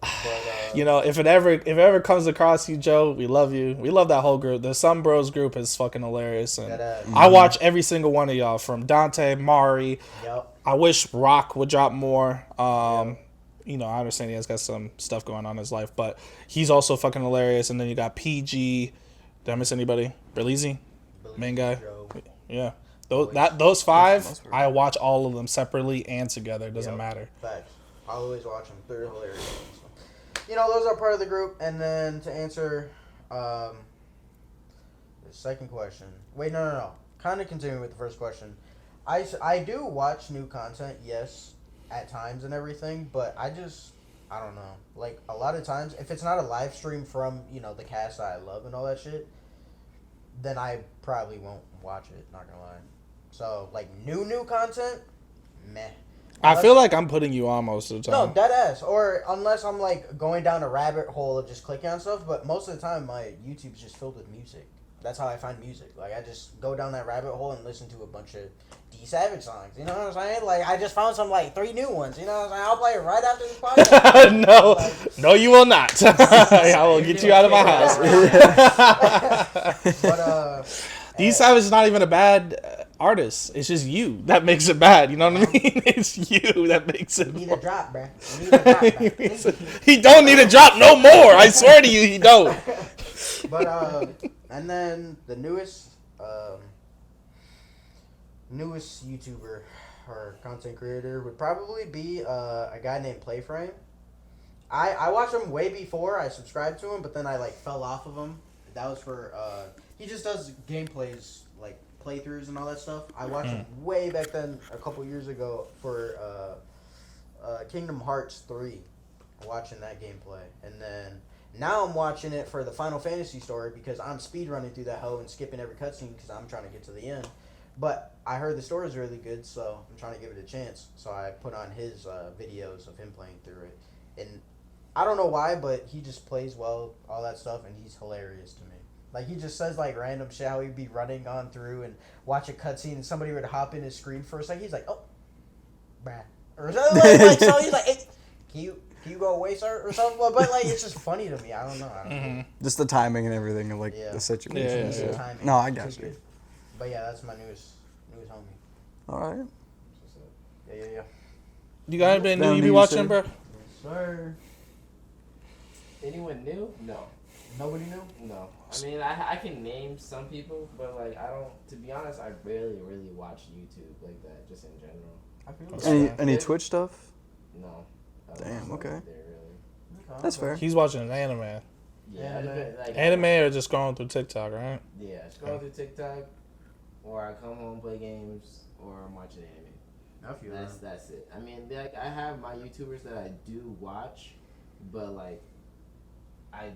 But, You know, if it ever comes across you, Joe, we love you. We love that whole group. The Some Bros group is fucking hilarious, and That ass. I watch every single one of y'all, from Dante, Mari. Yep. I wish Rock would drop more. You know, I understand he has got some stuff going on in his life, but he's also fucking hilarious. And then you got PG. Did I miss anybody? Berleezy, main guy. Joe. Yeah. Those five, I watch all of them separately and together. It doesn't Yep. matter. Facts. I always watch them. They're hilarious. So, you know, those are part of the group. And then to answer the second question. Wait, no. Kind of continuing with the first question. I do watch new content, yes, at times and everything, but I don't know. Like, a lot of times, if it's not a live stream from, you know, the cast that I love and all that shit, then I probably won't watch it, not gonna lie. So, like, new content, meh. I feel like I'm putting you on most of the No, time. dead ass. Or unless I'm like going down a rabbit hole of just clicking on stuff, but most of the time my YouTube's just filled with music. That's how I find music. Like, I just go down that rabbit hole and listen to a bunch of D Savage songs. You know what I'm saying? Like, I just found some like 3 new ones. You know what I'm saying? I'll play it right after this podcast. No, you will not. I will get you out of my house. But D Savage is not even a bad artist. It's just you that makes it bad. You know what I mean? It's you that makes it. you need a drop, bruh. You need a drop, bruh. He don't need to drop no more. I swear to you, he don't. But and then the newest YouTuber or content creator would probably be a guy named Playframe. I watched him way before I subscribed to him, but then I like fell off of him. That was for he just does gameplays like playthroughs and all that stuff. I watched them way back then, a couple years ago, for Kingdom Hearts 3. Watching that gameplay, and then now I'm watching it for the Final Fantasy story because I'm speedrunning through that hoe and skipping every cutscene because I'm trying to get to the end. But I heard the story is really good, so I'm trying to give it a chance. So I put on his videos of him playing through it, and I don't know why, but he just plays well, all that stuff, and he's hilarious to me. Like, he just says, like, random shit, how he'd be running on through and watch a cutscene, and somebody would hop in his screen for a second. He's like, oh, bruh. Or something like, so he's like, hey, can you go away, sir? Or something. But, like, it's just funny to me. I don't know. Just the timing and everything of, like, the situation. Yeah. Timing. No, I got you. Good. But, yeah, that's my newest homie. All right. Yeah. You got anything new Down you be to you, watching, sir. bro? Sir. Anyone new? No. Nobody knew? No. I mean, I can name some people, but like I don't. To be honest, I rarely really watch YouTube like that, just in general. I feel Any Twitch stuff? No. Damn, okay. There, really. That's fair. He's watching an anime. Yeah. Like, Anime or just going through TikTok, right? Yeah, scroll through TikTok, or I come home play games, or I'm watching anime. I feel That's it. I mean, like I have my YouTubers that I do watch, but like I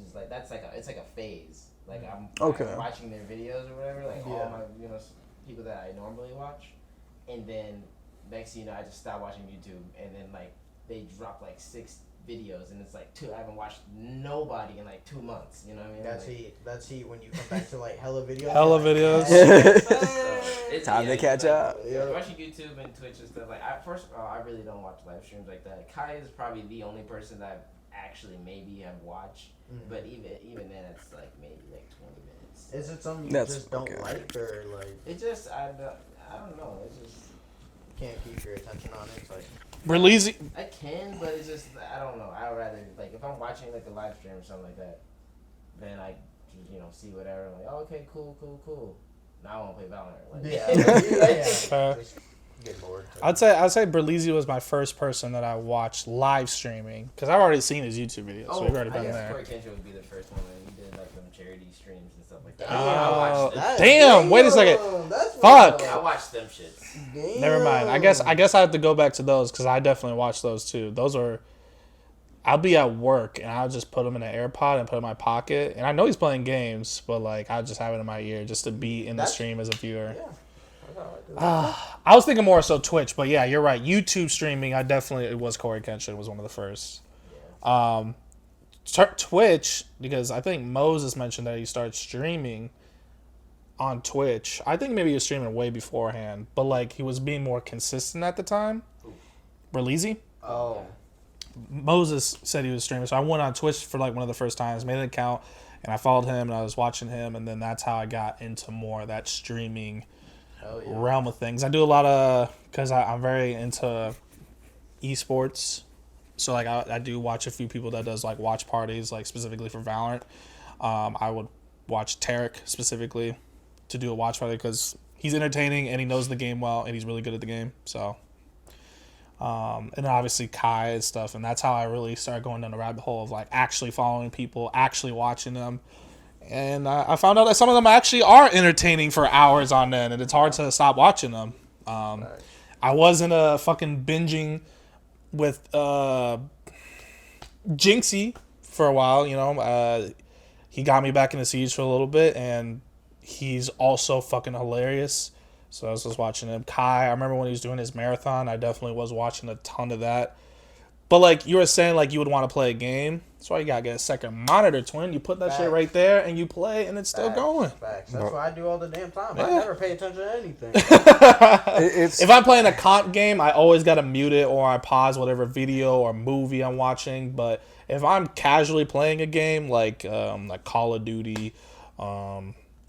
just like it's like a phase. Like I'm watching their videos or whatever. Like all my people that I normally watch, and then next thing you know, I just stop watching YouTube, and then like they drop like 6 videos, and it's like I haven't watched nobody in like 2 months. You know what I mean? That's heat when you come back to like hella videos. It's time to catch up. Watching YouTube and Twitch and stuff. Like first of all, I really don't watch live streams like that. Kai is probably the only person that I actually maybe have watched, but even then, it's like maybe like 20 minutes. Is it something you just don't like, or like? It just I don't know. It just can't keep your attention on it. It's like Release. I can, but it's just I don't know. I would rather like if I'm watching like a live stream or something like that, then I see whatever. I'm like, oh, okay, cool. Now I want to play Valorant. Like, get bored. I'd say Berlizzi was my first person that I watched live streaming because I've already seen his YouTube videos. So we've already been there. Corey Kenshin would be the first one when he did like them charity streams and stuff like that. I watched them. Damn! Wait a second. Fuck. I watched them shits. Damn. Never mind. I guess I have to go back to those because I definitely watched those too. Those are. I'll be at work and I'll just put them in an AirPod and put it in my pocket. And I know he's playing games, but like I just have it in my ear just to be in the stream as a viewer. Yeah. I was thinking more so Twitch, but yeah, you're right. YouTube streaming, it was Corey Kenshin was one of the first. Twitch, because I think Moses mentioned that he started streaming on Twitch. I think maybe he was streaming way beforehand, but like he was being more consistent at the time. Berlizzi? Oh. Moses said he was streaming, so I went on Twitch for like one of the first times, made an account, and I followed him and I was watching him, and then that's how I got into more of that streaming realm of things. I do a lot of because I'm very into esports, so like I do watch a few people that does like watch parties, like specifically for Valorant. I would watch Tarek specifically to do a watch party because he's entertaining and he knows the game well and he's really good at the game. So. And then obviously Kai and stuff, and that's how I really started going down the rabbit hole of like actually following people, actually watching them, and I found out that some of them actually are entertaining for hours on end, and it's hard to stop watching them. I wasn't fucking binging with Jinxie for a while, he got me back into Siege for a little bit, and he's also fucking hilarious. So I was just watching him. Kai, I remember when he was doing his marathon, I definitely was watching a ton of that. But like you were saying, like you would want to play a game. That's why you gotta get a second monitor, twin. You put that shit right there and you play and it's still going. Facts. That's what I do all the damn time. Yeah. I never pay attention to anything. If I'm playing a comp game, I always gotta mute it or I pause whatever video or movie I'm watching. But if I'm casually playing a game like Call of Duty,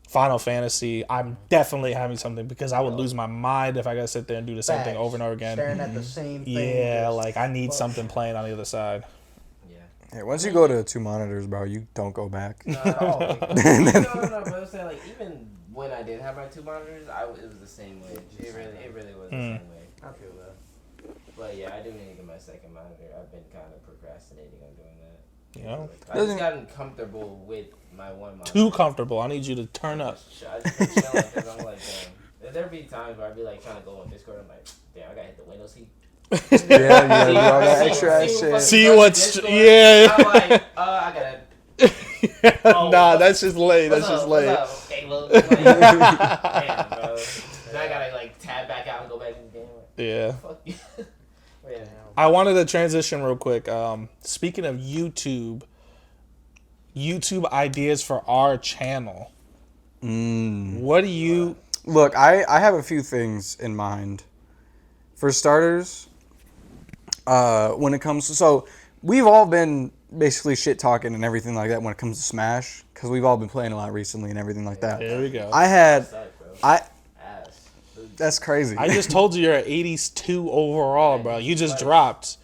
Final Fantasy, I'm definitely having something because I would lose my mind if I gotta sit there and do the same thing over and over again. Staring at the same thing. Yeah, like I need something playing on the other side. Yeah, once you go to 2 monitors, bro, you don't go back. No, but I'm saying like even when I did have my 2 monitors, it was the same way. It really was the same way. I feel that. But yeah, I do need to get my second monitor. I've been kind of procrastinating on doing that. You know, I just gotten comfortable with my one monitor. too comfortable. I need you to turn up. I just been chilling because I'm like, damn. There be times where I'd be like trying to go on Discord. I'm like, damn, I gotta hit the window seat. Yeah, you gotta do all that extra shit. See what's yeah. I'm like, I gotta. Oh, nah, that's just late. That's what's just up? late. What's up? Hey, look, like, damn, bro. Then I gotta like tab back out and go back in the game. Yeah. Fuck you. Yeah. I wanted to transition real quick. Speaking of YouTube ideas for our channel. What do you Look, I have a few things in mind. For starters, when it comes to... So, we've all been basically shit-talking and everything like that when it comes to Smash. Because we've all been playing a lot recently and everything like that. There we go. That's crazy. I just told you you're at 82 overall, bro. You just dropped.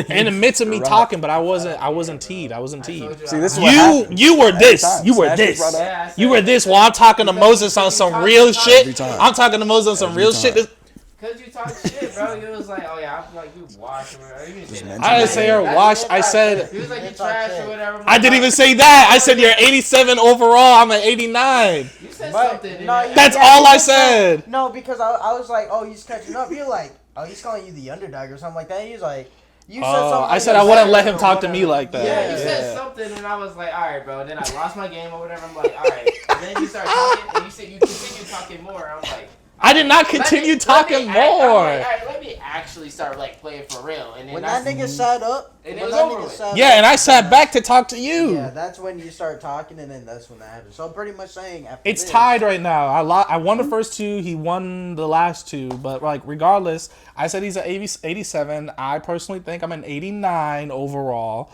In the midst of me talking, but I wasn't teed. See, this is what happened. You were this. You were Smash this. was brought up. You were this while I'm talking to Moses on some real shit. Every time. I'm talking to Moses on some real shit. Cause you talk shit, bro. You was like, oh yeah, I feel like you washed or whatever. You didn't say that. I didn't say you're washed. I said He was like, you trash or whatever. I didn't even say that. I said you're 87 overall. I'm at 89. You said But, something. no, That's yeah, all I you said. No, because I was like, oh, he's catching up. You're like, oh, he's calling you the underdog or something like that. He was like, you said something. I said I wouldn't let him talk to me like that. Yeah, you said something, and I was like, all right, bro. Then I lost my game or whatever. I'm like, all right. And then you start talking, and you said you continue talking more. I'm like, I did not continue talking more. All right, let me actually start like playing for real. And then When that nigga sat up, and it when was that over nigga with. sat Yeah, up, and I sat back to talk to you. Yeah, that's when you start talking, and then that's when that happens. So I'm pretty much saying after It's this, tied right now. I won the first two. He won the last two. But like, regardless, I said he's at 87. I personally think I'm an 89 overall.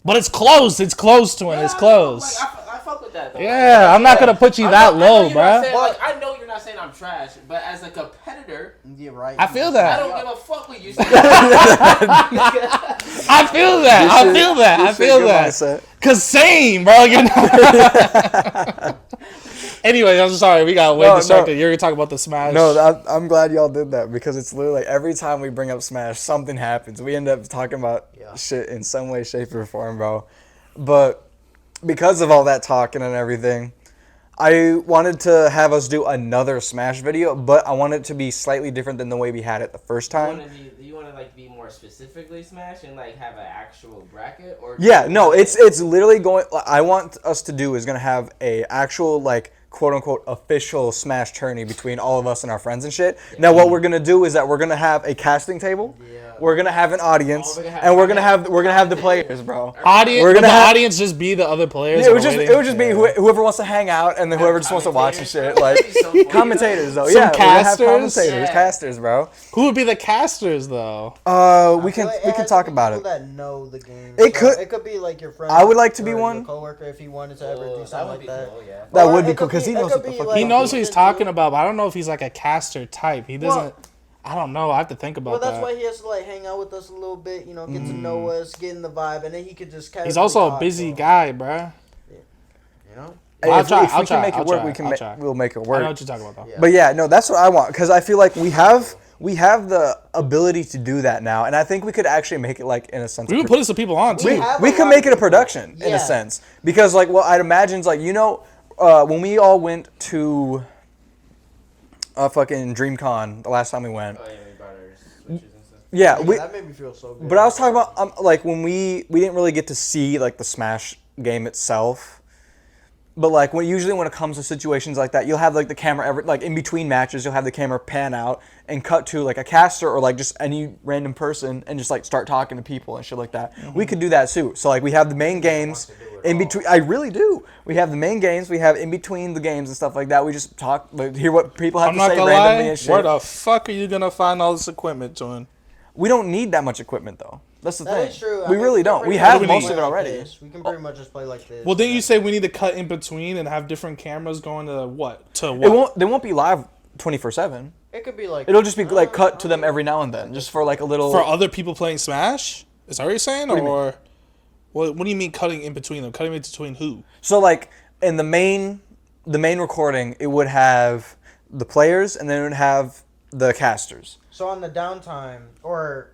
But it's close. It's close to him. It's close. I fuck with that though. Yeah, I'm not gonna put you that low, bro. Like, I know you're not saying I'm trash, but as a competitor, you're right. I feel I that. don't give a fuck what you say. I feel that. I feel that. I feel that. Cause same, bro. You're not. Anyway, I'm sorry. We got way distracted. You're gonna talk about the Smash. No, I'm glad y'all did that because it's literally like every time we bring up Smash, something happens. We end up talking about shit in some way, shape, or form, bro. But because of all that talking and everything, I wanted to have us do another Smash video, but I want it to be slightly different than the way we had it the first time. You want to like be more specifically Smash and like have an actual bracket, or Yeah, no, it's literally going. I want us to do is gonna have a actual like quote unquote official Smash tourney between all of us and our friends and shit. Yeah. Now what we're gonna do is that we're gonna have a casting table. Yeah. We're gonna have an audience, and we're gonna have the players, bro. Audience, we're gonna have the audience just be the other players. Yeah, it would just be whoever wants to hang out, and then whoever just wants to watch the shit. Like commentators, though. Some casters. Commentators, casters, bro. Who would be the casters, though? We can talk about it. That know the game. It could be like your friend. I would like to be one. Your coworker if he wanted to ever do something like that. Cool, yeah. That would be cool because he knows what the fuck. He knows what he's talking about, but I don't know if he's like a caster type. He doesn't. I don't know. I have to think about that. Well, that's why he has to like hang out with us a little bit, get to know us, get in the vibe, and then he could just kind of. He's also a busy guy, bruh. Yeah. You know. I'll try. If we can make it work, we'll make it work. I know what you're talking about, though. Yeah. But yeah, no, that's what I want because I feel like we have the ability to do that now, and I think we could actually make it like in a sense. We would put some people on too. We could make it a production in a sense because like I'd imagine like when we all went to fucking DreamCon the last time we went. Oh, yeah, we brought our switches and stuff. Yeah, that made me feel so good. But I was talking about like when we didn't really get to see like the Smash game itself. But like usually when it comes to situations like that, you'll have like the camera like in between matches, you'll have the camera pan out and cut to like a caster or like just any random person and just like start talking to people and shit like that. Mm-hmm. We could do that too. So like we have the main games in between. I really do. We have the main games. We have in between the games and stuff like that. We just talk, like, hear what people have to say randomly and shit. Where the fuck are you gonna find all this equipment, John? We don't need that much equipment though. That's the thing. That is true. We really don't. We have most of it already. We can pretty much just play like this. Well, didn't you say we need to cut in between and have different cameras going to what? To what? They won't be live 24/7. It could be like. It'll just be like cut to them every now and then, just for like a little. For other people playing Smash? Is that what you're saying, or what do you mean cutting in between them? Cutting in between who? So like in the main recording, it would have the players and then it would have the casters. So on the downtime, or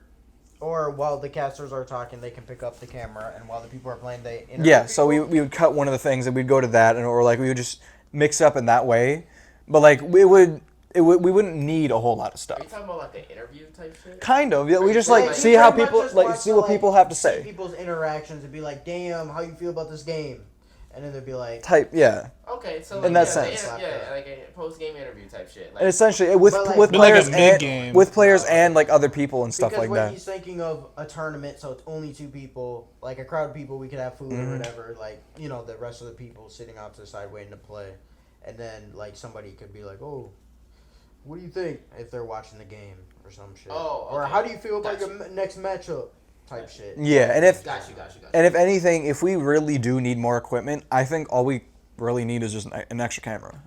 Or while the casters are talking, they can pick up the camera, and while the people are playing, they interrupt Yeah, so people? we would cut one of the things and we'd go to that, and or like we would just mix up in that way. But like we wouldn't need a whole lot of Are you stuff. talking about like the interview type shit? Kind of. Yeah, we just Like, like you see how pretty much people just like watch see what the, people have to see say. people's interactions and be like, "Damn, how you feel about this game?" And then they'd be like, Type, yeah. Okay, so In like, that yeah, sense. like a post game interview type shit. Like, And essentially with But, like, with But like a players mid-game. and with players and like other people and stuff because like when that. he's thinking of a tournament, so it's only 2 people, like a crowd of people, we could have food or whatever. Like the rest of the people sitting out to the side waiting to play, and then like somebody could be like, "Oh, what do you think?" if they're watching the game or some shit. Oh, Or okay. how do you feel about Gotcha. your next matchup? Type shit. Yeah, and if got you. and if anything, if we really do need more equipment, I think all we really need is just an extra camera,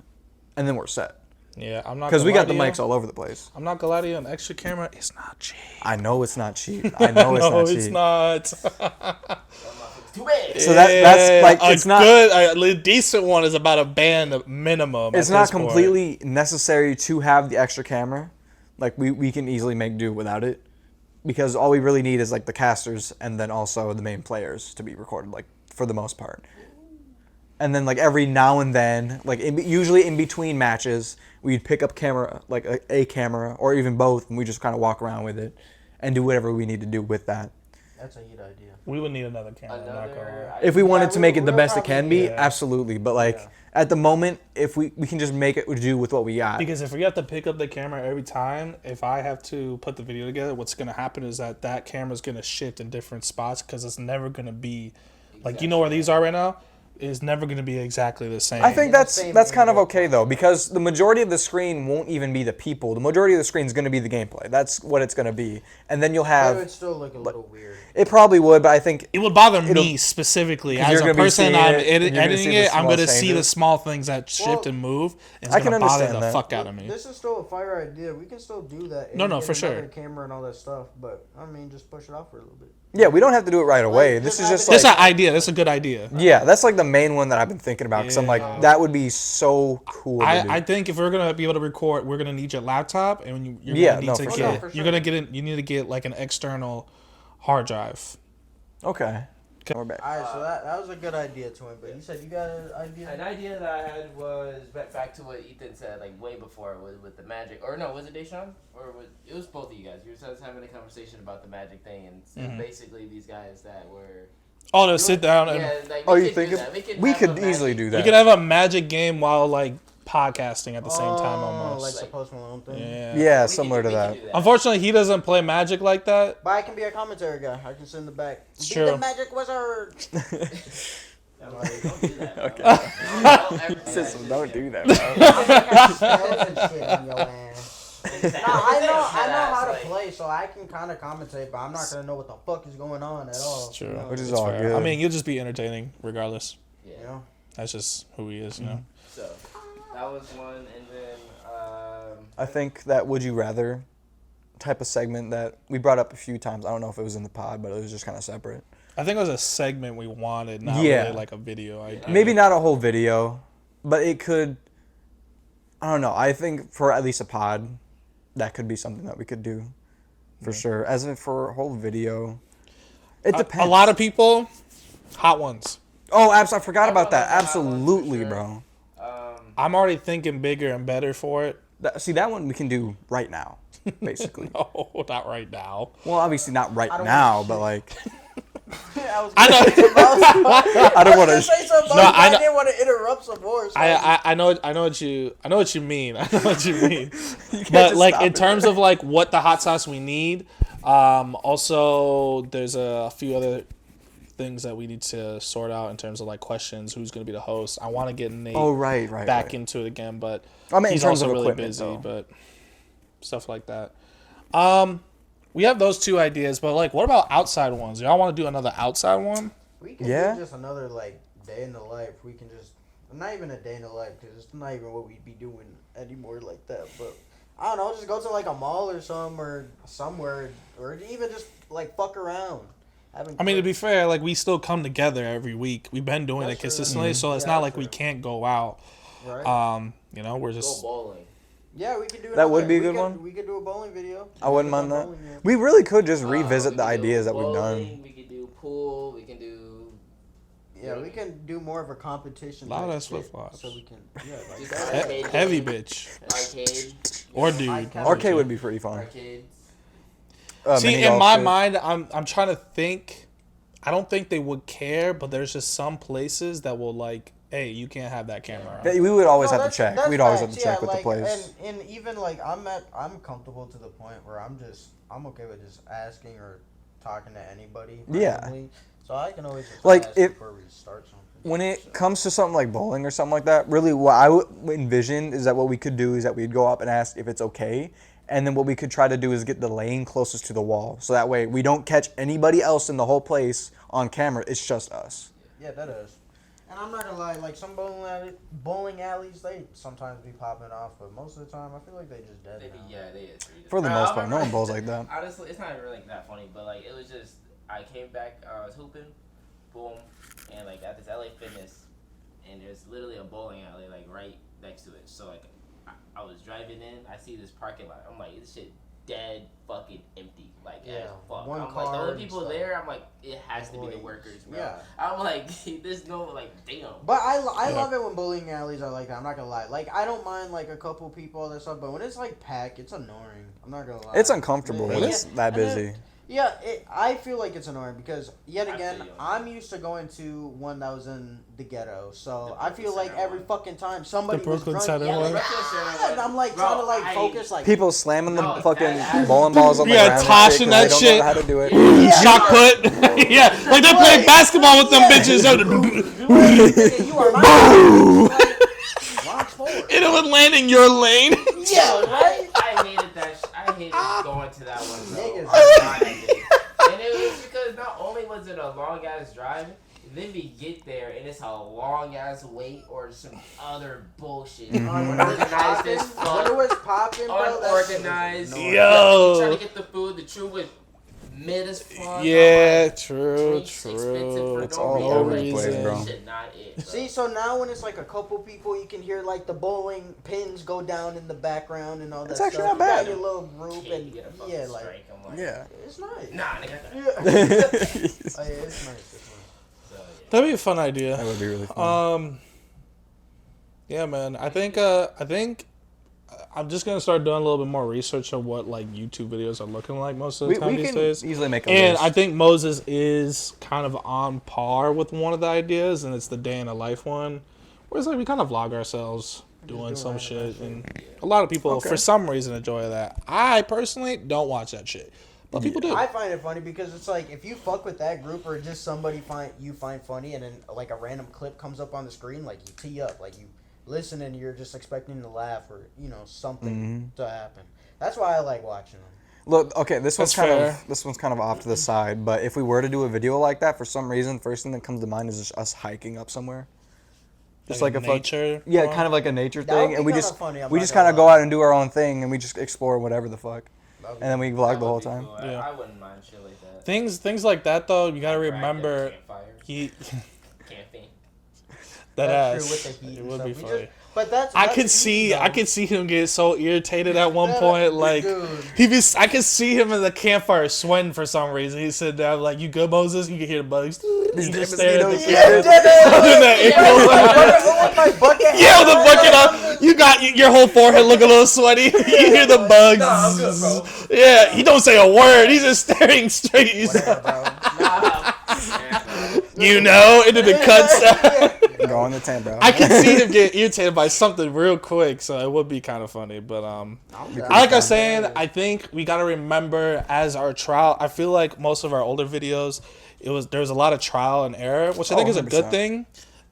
and then we're set. Yeah, I'm not. Because we gonna got the lie to mics you. all over the place. I'm not gonna lie to you. An extra camera is not cheap. I know it's not cheap. I know it's no, not cheap. it's not. Too bad. So that's like a it's not. good, a decent one is about a band minimum. It's at not this point. completely necessary to have the extra camera. Like we can easily make do without it, because all we really need is like the casters and then also the main players to be recorded, like for the most part. And then like every now and then, like usually in between matches, we'd pick up camera, like a camera or even both, and we just kind of walk around with it and do whatever we need to do with that. That's a good idea. We would need another camera. I'm not gonna lie. If we wanted to make it the we'll best it can be, probably- Yeah. absolutely. But like at the moment, if we can just make it do with what we got. Because if we have to pick up the camera every time, if I have to put the video together, what's going to happen is that camera's going to shift in different spots because it's never going to be, like, you know where these are right now? It's never going to be exactly the same. I think the that's same kind of angle. okay though, because the majority of the screen won't even be the people. The majority of the screen is going to be the gameplay. That's what it's going to be, and then you'll It have. would still look a little weird. It probably would, but I think it would bother It'll- me specifically 'cause as you're a gonna be person. seeing I'm it, and you're gonna editing see the it. I'm small going to see the changes. small things that shift Well, and move. And it's I going can to bother understand the that. fuck out of me. This is still a fire idea. We can still do that. No, and no, get for sure. another camera and all that stuff, but I mean, just push it off for a little bit. yeah, we don't have to do it right away. Like, This is just just have That's like an idea. That's a good idea. yeah, that's like the main one that I've been thinking about because I'm like Yeah. that would be so cool. to do. I think if we're gonna be able to record, we're gonna need your laptop, and you're Yeah, gonna need no, to for get sure. For you're gonna get you need to get like an external hard drive. Okay. We're back. All right, so that was a good idea, Twin. But you said you got an idea. An idea that I had was back to what Ethan said, like way before with the Magic, or no, was it Deshaun? Or it was both of you guys. You were just having a conversation about the Magic thing, and Mm-hmm. basically these guys that were. Oh, to sit down and Yeah, like, Oh, we you could think do that. we have could a easily Magic- do we that? could have a Magic game while like podcasting at the same time Like almost. the Post Malone thing. Yeah. Yeah, we similar could- to we that. could do Unfortunately, he doesn't play Magic like that. But I can be a commentary guy. I can sit in the back. It's Be true. the Magic Wizard. Like, don't do that. Okay. Don't ever do that. System, don't do that, Spells and shit on your ass. Exactly. No, I know how to Like, play, so I can kind of commentate, but I'm not gonna know what the fuck is going on at all. It's true. You know? Which is It's all fair. good. I mean, you'll just be entertaining regardless. Yeah. You know? That's just who he is, you know. So that was one, and then I think that would you rather type of segment that we brought up a few times. I don't know if it was in the pod, but it was just kind of separate. I think it was a segment we wanted, not Yeah. really like a video idea. Maybe not a whole video, but it could. I don't know. I think for at least a pod, that could be something that we could do, for sure. As in for a whole video, it depends. A lot of people, hot ones. Oh, I forgot about that. Hot ones for Absolutely, sure. bro. I'm already thinking bigger and better for it. See, that one we can do right now, basically. No, not right now. Well, obviously not right I don't now, want but like I know. I don't want to to. say something, No, but I I know- didn't want to interrupt some more. So I know what you mean. I know what you mean. But like in terms of like what the hot sauce we need, also there's a few other things that we need to sort out in terms of like questions. Who's going to be the host? I want to get Nate Oh right. back right. into it again, but I mean, in he's terms also of really equipment, busy. though. But stuff like that. We have those two ideas, but like, what about outside ones? Y'all want to do another outside one? we can Yeah. do just another like day in the life. We can just not even a day in the life because it's not even what we'd be doing anymore like that. But I don't know, just go to like a mall or somewhere, or even just like fuck around. I mean, to be fair, like we still come together every week. We've been doing That's it true. consistently, so it's Yeah, not that's like we true. can't go out. right. You know, we're go just bowling. Yeah, we could do. That would another- be a we good could- one. We could do a bowling video. I wouldn't Never mind done that. bowling yet. We really could just We revisit can the do ideas that we've bowling, done. We can do pool. We can do. Yeah, we can do more of a competition. Loud type ass shit, flip-flops. So we can. Yeah, like Just that. arcade Heavy game, bitch. Arcade. Or you know, dude. Arcade would be pretty fun. Arcades. See, Mini in golf my shit. mind, I'm trying to think. I don't think they would care, but there's just some places that will like, hey, you can't have that camera. Yeah, we would always No, have to that's- check. that's We'd always have facts, to check yeah, with like, the place. And even like I'm comfortable to the point where I'm okay with just asking or talking to anybody. Yeah. randomly. So I can always just Like, ask if- before we start something. When it So- comes to something like bowling or something like that, really what I would envision is that what we could do is that we'd go up and ask if it's okay. And then what we could try to do is get the lane closest to the wall. So that way we don't catch anybody else in the whole place on camera. It's just us. Yeah, that is. And I'm not gonna lie, like some bowling alleys, they sometimes be popping off, but most of the time I feel like they just dead They, now. yeah, they is. For the Bro, most I part, no remember- one bowls like that. Honestly, it's not even really that funny, but like it was just I came back, I was hooping, boom, and like at this LA Fitness, and there's literally a bowling alley like right next to it. So like I was driving in, I see this parking lot. I'm like, this shit dead fucking empty, like Yeah, as fuck. one I'm like, car the only and people stuff. there. I'm like, it has to be the Employees. workers, bro. Yeah. I'm like, there's no like, damn. But I Yeah. love it when bowling alleys are like that. I'm not gonna lie. Like I don't mind like a couple people all that stuff, but when it's like packed, it's annoying. I'm not gonna lie. It's uncomfortable when Yeah. it's that And then- busy. Yeah, I feel like it's annoying because yet I again feel you. I'm used to going to one that was in the ghetto, so The I feel Brooklyn like Center every one. fucking time somebody The Brooklyn was Center drunk, one? yeah, Brooklyn Center and one. I'm like Bro, trying to like I- focus like People slamming the No, fucking that- bowling balls on the Yeah, ground. and toshing shit 'cause that they shit. don't know how to do it. Shot put. Yeah, like they're playing basketball with them bitches. Nigga, you are my launch forward. It would land in your lane. Yeah, right. I hated that. I hated going to that one. Bro. Niggas. I did. And it was because not only was it a long ass drive, then we get there and it's a long ass wait or some other bullshit. Unorganized as When it was fuck. popping, bro, that shit was Unorganized. annoying. Yo. Trying to get the food. The truth was mid as fuck. Yeah, I'm true, drinks expensive true. for It's no all reason. over the Like, place, this bro. shit not it, bro. See, so now when it's like a couple people, you can hear like the bowling pins go down in the background and all that It's stuff. actually not You got bad. your little group Can't and get a fucking yeah, like strike. I'm like, Yeah. it's nice. Nah, nigga. Yeah. Oh, yeah, it's nice. It's nice. So, yeah. That'd be a fun idea. That would be really fun. Yeah, man. I think I'm just gonna start doing a little bit more research on what like YouTube videos are looking like most of the time we these can days. easily make a And list. I think Moses is kind of on par with one of the ideas, and it's the day in the life one, where it's like we kind of vlog ourselves doing doing some random shit, shit. and a lot of people Okay. for some reason enjoy that. I personally don't watch that shit, but people do. I find it funny because it's like if you fuck with that group or just somebody you find funny and then like a random clip comes up on the screen, like you tee up, like you listen and you're just expecting to laugh or something to happen. That's why I like watching them. Look, okay, this one's That's fair. this one's kind of off to the side, but if we were to do a video like that, for some reason, first thing that comes to mind is just us hiking up somewhere. Just like a nature. yeah, one. kind of like a nature That would thing, be and we kinda just funny, I'm we not just gonna kind of go lie. out and do our own thing, and we just explore whatever the fuck, and then we vlog That the whole would be time. cool. Yeah. I wouldn't mind shit like that. Things like that though. You gotta Crack remember. campfires, He camping. that That's ass. true with the heat It and would stuff. be We funny. just- but that's I that's could easy, see though. him get so irritated at one Yeah, point, like dude. I could see him in the campfire sweating for some reason. He said that like, "You good, Moses?" You can hear the bugs. He just stared at the mosquitoes. Yeah, camera. did it. Doing that With my bucket yeah, with the hat bucket on. up, you got your whole forehead looking a little sweaty. You hear the bugs. Nah, I'm good, bro. Yeah, he don't say a word. He's just staring straight. He's Whatever, bro. Nah. Yeah, you know, into the cuts. Go on the tent, bro. I can see him get irritated by something real quick, so it would be kind of funny. But like I was saying, I think we gotta remember as our trial. I feel like most of our older videos, there's a lot of trial and error, which I think is a good 100%. thing.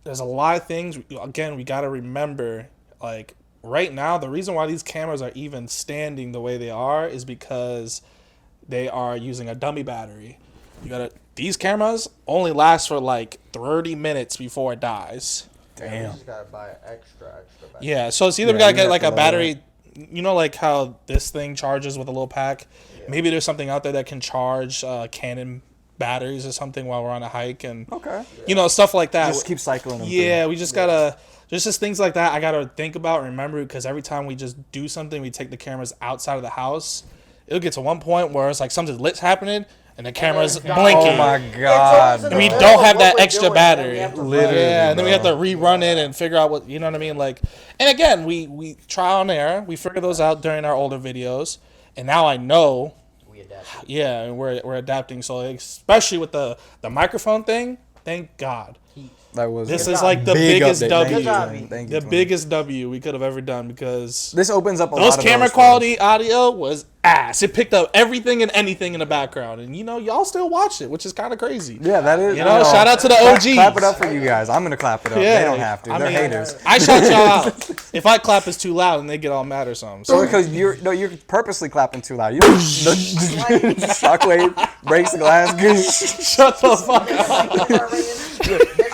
There's a lot of things. Again, we gotta remember, like right now, the reason why these cameras are even standing the way they are is because they are using a dummy battery. These cameras only last for like 30 minutes before it dies. Yeah, Damn. we just gotta buy extra battery. Yeah, so it's either we Yeah, gotta you get have like to a load battery, like how this thing charges with a little pack. Maybe there's something out there that can charge Canon batteries or something while we're on a hike, and Okay. you know, stuff like that. Just keep cycling them. Yeah, we just gotta. There's just things like that I gotta think about and remember, because every time we just do something, we take the cameras outside of the house. It'll get to one point where it's like something lit's happening and the camera's blinking. Oh my god. And we bro. don't have that What we're extra doing, battery. and we have to Literally, Yeah, and then we have to bro. rerun it and figure out what, you know what I mean? Like, and again, we try on air. We figure those out during our older videos, and now I know. We adapt. Yeah, and we're adapting. So especially with the microphone thing, thank God. That was This Good is job. like the big biggest update. W. Good job, Thank you, B. thank you, The Tony. biggest W we could have ever done, because This opens up a those lot of camera doors for quality audio was ass. It picked up everything and anything in the background, and you know, y'all still watched it, which is kind of crazy. us. Yeah, that is. You know, shout out to the OGs. Clap it up for you guys. I'm gonna clap it up. Yeah, They don't have to. I They're mean, haters. I shout y'all out. If I clap, it's too loud, and they get all mad or something. So So because you're purposely clapping too loud. You shockwave breaks the glass. shut the fuck up.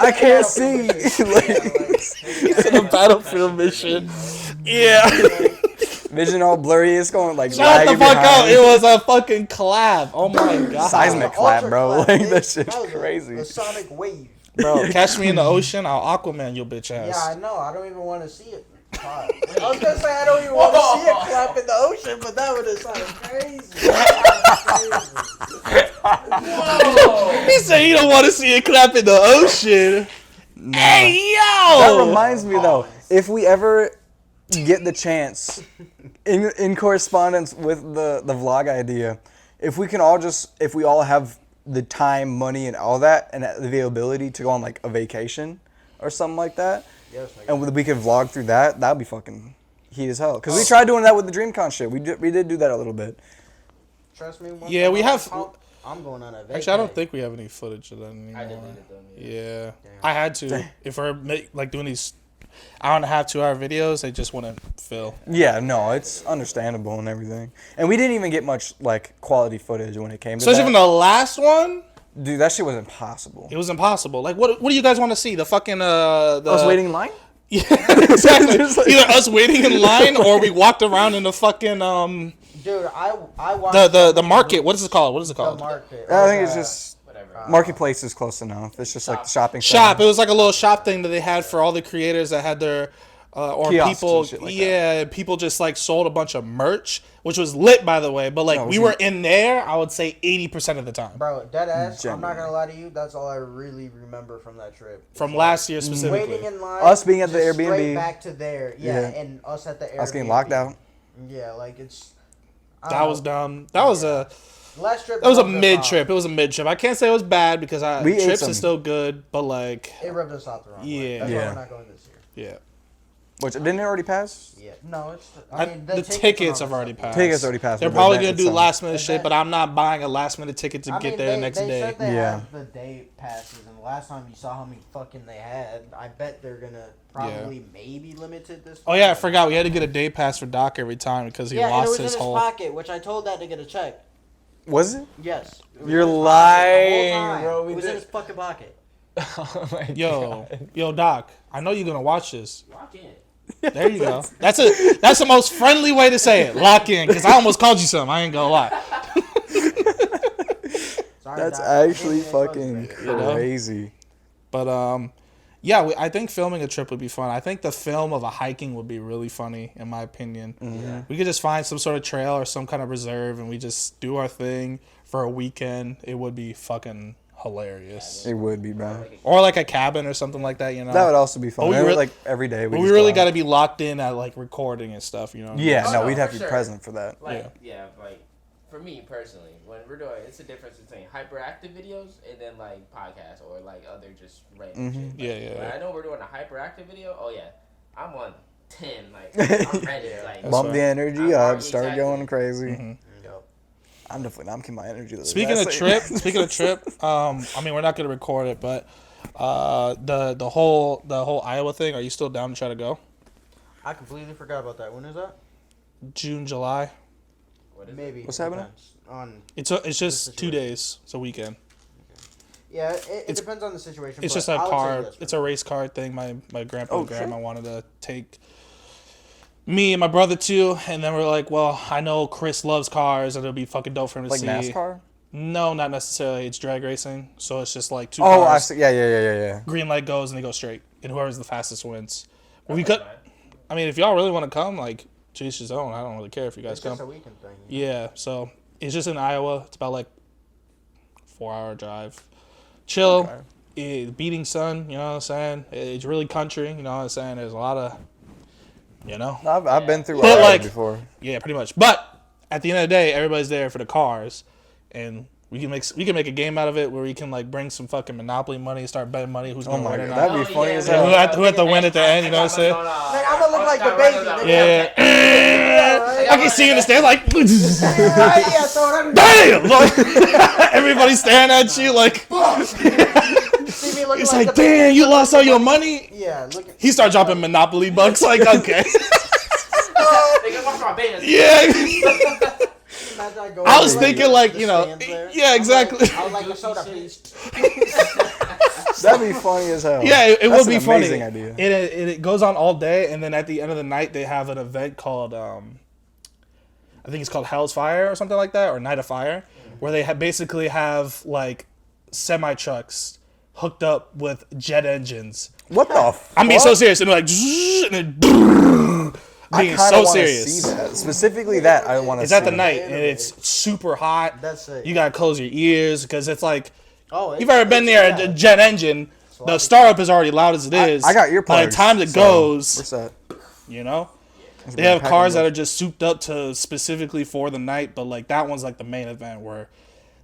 I can't see. To the battlefield mission. Yeah. Vision all blurry. It's going like Shut the lagging fuck out. behind. It was a fucking collab. Oh my god. Seismic clap, bro. Ultra Like clap, that bitch. shit's That was crazy. A sonic wave. Bro, catch me in the ocean, I'll Aquaman your bitch Yeah, ass. I know. I don't even want to see it. I was gonna say I don't even want to see it clap in the ocean, but that would have sounded crazy. He said he don't want to see it clap in the ocean. Hey, yo! That reminds me though, if we ever get the chance, in correspondence with the vlog idea, if we all have the time, money, and all that, and the availability to go on like a vacation or something like that, Yes, and we could vlog through that, that'd be fucking heat as hell. Because we tried doing that with the DreamCon shit. We did do that a little bit. Trust me. once Yeah, I'm we on have- the top, I'm going on a vacation. Actually, I don't think we have any footage of that anymore. I deleted them. Yeah, I had to. If we're like doing these hour and a half, 2 hour videos, they just wouldn't fill. Yeah, no, it's understandable and everything. And we didn't even get much like quality footage when it came to Especially from that. the last one, Dude, that shit was impossible. it was impossible. Like, what do you guys want to see? The fucking the I was waiting in line? Yeah, exactly. Just like- Either us waiting in line or we walked around in the fucking Dude, I watched the market. What is it called? What is it The called? market. I think it's just Whatever. marketplace is close enough. It's just like the shopping Shop. It center. was like a little shop thing that they had for all the creators that had their or Kiosks people. and shit like that. Yeah, people just like sold a bunch of merch, which was lit, by the way. But like No, it we was were in there, I would say 80% of the time. Bro, dead ass. I'm not Genuine. gonna lie to you. That's all I really remember from that trip. From last year specifically. Waiting in line. Us being at the just Airbnb. Straight back to there. Yeah, Yeah. and us at the Airbnb. I was getting locked out. Yeah, like it's. I That don't was know. dumb. That was a Last trip. that was a rubbed us mid off. trip. It was a mid trip. I can't say it was bad because We ate trips some- is still good, but like It rubbed us off the wrong way. Yeah. That's Yeah. why we're not going this year. yeah. Which didn't it already pass? Yeah. No, it's. The tickets have already passed. Tickets already passed. They're but the probably event gonna do itself. last minute The shit, event- but I'm not buying a last minute ticket to get there the next they day. Said they Yeah. have the day passes, and the last time you saw how many fucking they had, I bet they're gonna probably maybe limited this. Oh yeah, I forgot. We had to get a day pass for Doc every time because he Yeah, and it lost was in his his whole. pocket, which I told that to get a check. Was it? Yes. It was You're in his pocket the whole lying, time. bro. We It was in did- his fucking pocket. Oh my Yo, Doc. I know you're gonna watch this. Lock in. There you go. That's the most friendly way to say it. Lock in, because I almost called you something. I ain't gonna lie. Sorry, That's Doc. I actually didn't even fucking close it. know? crazy. But yeah, I think filming a trip would be fun. I think the film of a hiking would be really funny, in my opinion. Mm-hmm. We could just find some sort of trail or some kind of reserve, and we just do our thing for a weekend. It would be fucking hilarious. It would be, bro. Or like a cabin or something like that, you know. That would also be fun. But we It would, really- like every day. But just we really go got to out. be locked in at like recording and stuff, you know. Yeah, Oh, no, no, we'd have for to be sure. present for that. Like, like, for me personally, when we're doing, it's a difference between hyperactive videos and then like podcasts or like other just random shit. Like, Yeah. When I know we're doing a hyperactive video. Oh yeah, I'm on 10. Like I'm ready. Like That's Bump right. the energy I'm up, already start exactly. going crazy. Yep. I'm definitely not keeping my energy. Speaking of trip, I mean we're not gonna record it, but the whole Iowa thing. Are you still down to try to go? I completely forgot about that. When is that? June, July. what is Maybe. What's happening? Depends On It's just The 2 situation. days. It's a weekend. yeah, it It's- depends on the situation. It's but just a I would say car. yes, It's a race car thing. My grandpa Oh, and grandma shit. wanted to take me and my brother too, and then we're like, well, I know Chris loves cars, and it'll be fucking dope for him to Like see. NASCAR? No, not necessarily. It's drag racing, so it's just like two Oh, I cars. see. Yeah. Green light goes and they go straight, and whoever's the fastest wins. Well, we could. I mean, if y'all really want to come, like, to each his own. I don't really care if you guys It's come. just a weekend thing. Yeah, so it's just in Iowa. It's about like 4-hour drive. Chill. Beating sun, you know what I'm saying? It's really country, you know what I'm saying? There's a lot of, you know? I've been through But, Iowa like- before. Yeah, pretty much. But at the end of the day, everybody's there for the cars, and we can make a game out of it where we can like bring some fucking Monopoly money, start betting money who's Oh gonna my win or god, not. that'd be funny as Yeah, hell. who had to win at the end, you know what I'm saying? Like, I'm gonna look like the baby. Yeah. I can see you in the stand like, Yeah, so that damn! Like, everybody's staring at you like, see me looking it's like like, the baby. damn, you lost all your money. Yeah, look at He started dropping Monopoly bucks. Like, okay, Nigga, watch my bands. yeah. Imagine I go I was over thinking the like, you know, stands there. yeah, exactly. I would like a soda, please. That'd be funny as hell. Yeah, it That's would be an funny. amazing idea. It goes on all day, and then at the end of the night, they have an event called, I think it's called Hell's Fire or something like that, or Night of Fire, where they basically have like semi trucks hooked up with jet engines. What the? I'm being so fuck? serious, and they're like, and then I being kinda so wanna serious. See that. Specifically, that I want to. It's at the night, and it's super hot. That's it. You gotta close your ears because it's like. Oh, You've ever been near a jet engine? The startup is already loud as it is. I got earplugs. By the time it so goes, What's that? you know, It's they been have packing cars that up. are just souped up to specifically for the night. But like that one's like the main event where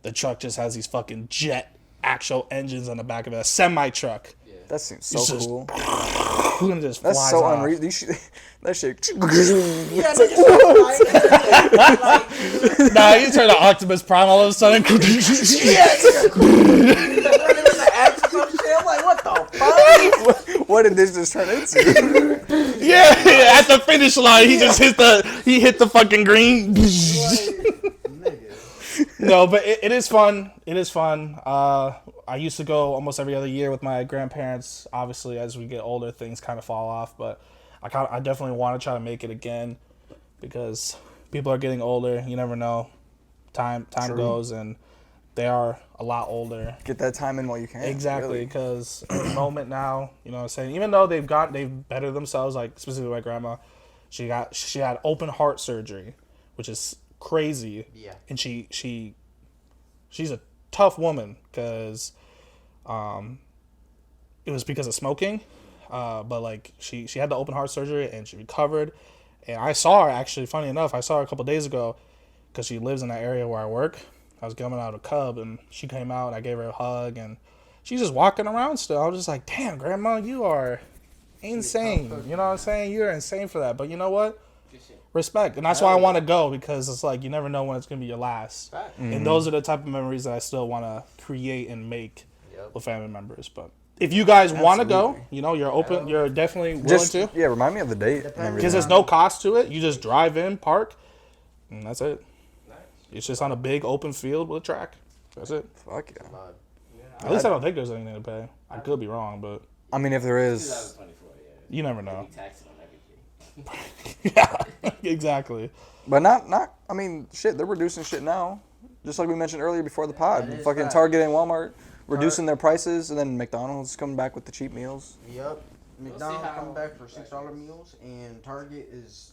the truck just has these fucking jet actual engines on the back of it, a semi truck. That seems so It's just- cool. Who can just That's flies so off. unreal. That shit. Yeah, Nah, you turn to Optimus Prime all of a sudden. I'm like, what the fuck? What did this just turn into? Yeah, at the finish line, he just hit the fucking green. No, but it is fun. It is fun. I used to go almost every other year with my grandparents. Obviously, as we get older, things kind of fall off. But I definitely want to try to make it again because people are getting older. You never know. Time True. goes, and they are a lot older. Get that time in while you can. Exactly, really. because at the moment now, you know what I'm saying, even though they've bettered themselves, like specifically my grandma, she had open heart surgery, which is crazy. Yeah. And she's a tough woman because it was because of smoking, but like she had the open heart surgery and she recovered. And I saw her, actually, funny enough, I saw her a couple days ago because she lives in that area where I work. I was coming out of Cub, and she came out, and I gave her a hug, and she's just walking around still. I was just like, damn, Grandma, you are insane. You know what I'm saying? You're insane for that. But you know what? Respect. And that's why I want to go, because it's like you never know when it's going to be your last. And those are the type of memories that I still want to create and make with family members. But if you guys want to go, you know, you're open, you're definitely willing Just to. yeah, remind me of the date. and everything. Because there's no cost to it. You just drive in, park, and that's it. It's just on a big open field with a track. That's it. Fuck yeah. At least I don't think there's anything to pay. I could be wrong, but I mean, if there is, 2024, yeah. you never know. Taxing on everything. Yeah, exactly. but not. I mean, shit. They're reducing shit now. Just like we mentioned earlier before the pod. That is Fucking fact. Target and Walmart reducing their prices, and then McDonald's coming back with the cheap meals. Yep. McDonald's how- coming back for $6 meals, and Target is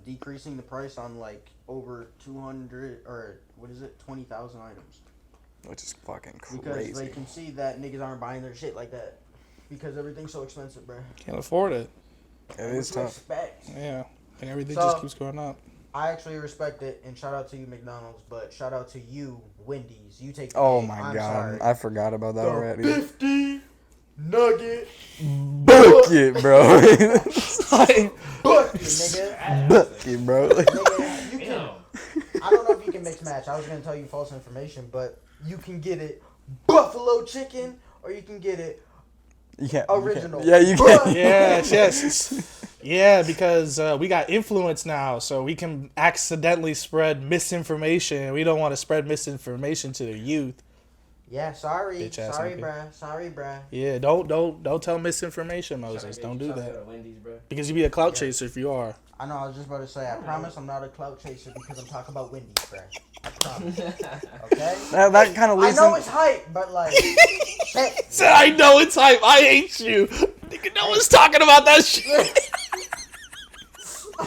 decreasing the price on like over 200 or what is it, 20,000 items. Which is fucking Because crazy. they can see that niggas aren't buying their shit like that because everything's so expensive, bro. Can't afford it. It is What you tough. expect? Yeah. And everything So- just keeps going up. I actually respect it, and shout out to you, McDonald's, but shout out to you, Wendy's. You take the Oh cake. my I'm god, sorry. I forgot about that The already. 50 nugget Book it, bro. bucket, nigga. Book it, bro. Nigga, you can. I don't know if you can mix match. I was gonna tell you false information, but you can get it buffalo chicken, or you can get it You can't. original. Yeah, you can. Yes. Yeah, because we got influence now, so we can accidentally spread misinformation. We don't want to spread misinformation to the youth. Yeah, sorry, Bitch ass sorry, nigga. bruh, sorry, bruh. Yeah, don't tell misinformation, Moses. Don't do that. Wendy's, bro. Because you be a clout chaser if you are. I know, I was just about to say, I promise I'm not a clout chaser because I'm talking about Wendy's, bro. I promise. Okay? That kind of I leads know in. it's hype, but like, shit. Said I know it's hype. I hate you. Nigga, no one's talking about that shit. He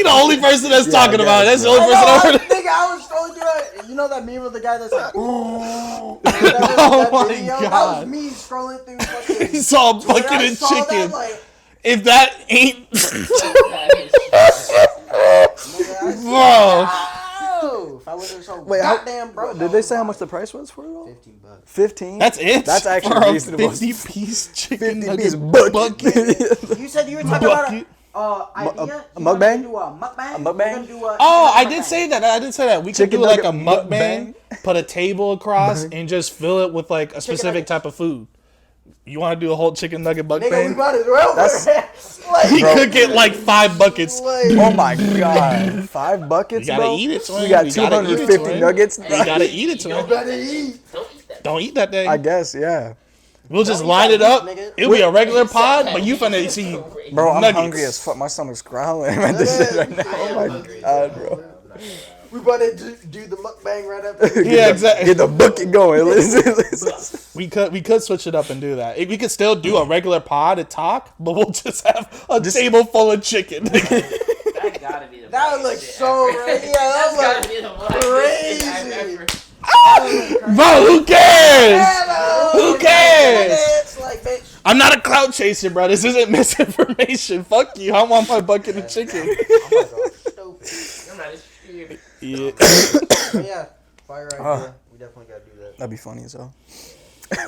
the only person that's talking about it. That's the only person over there. Nigga, I was scrolling through that. You know that meme of the guy that's like, Oh that my video? That God. was me scrolling through fucking. He saw a When bucket I of saw chicken. That, like, If that ain't... Bro. oh, if I wasn't so Wait, goddamn broke. Did they say how much the price was for it all? $15. 15. That's it? That's actually for a reasonable. 50-piece chicken 50 nugget piece bucket. You said you were talking about Bucket. idea? a mukbang? Do a mukbang? A mukbang? Oh, I did say that. We could Chicken do like a nugget mukbang, put a table across, and just fill it with like a specific nuggets. type of food. You want to do a whole chicken nugget Nigga, we mukbang? might as well. Like, We Bro. could get like 5 buckets. Oh my god. 5 buckets, You gotta bro? eat it, twin. We got You gotta eat it, 250 twin. nuggets. You gotta eat it, you twin. better eat. Don't eat that day. I guess, yeah. We'll just Don't eat line that it up. meat, nigga. It'll be a regular pod, but you finna see Bro, I'm nuggets. hungry as fuck. My stomach's growling at this shit right now. Oh my god, bro. We about to do the mukbang right after. Yeah, exactly. Get the bucket going. Listen. We could switch it up and do that. We could still do a regular pod and talk, but we'll just have a table full of chicken. That gotta be the That would look funniest shit so ever. right. Yeah, that That's gotta look be the funniest shit I've crazy. ever. Bro, who cares? Hello. Who cares? It's like, bitch. I'm not a clout chaser, bro. This isn't misinformation. Fuck you. I want my bucket of chicken. Oh my god, stupid. I'm not as stupid. Yeah. But yeah, fire idea. We definitely gotta do that. That'd be funny as hell.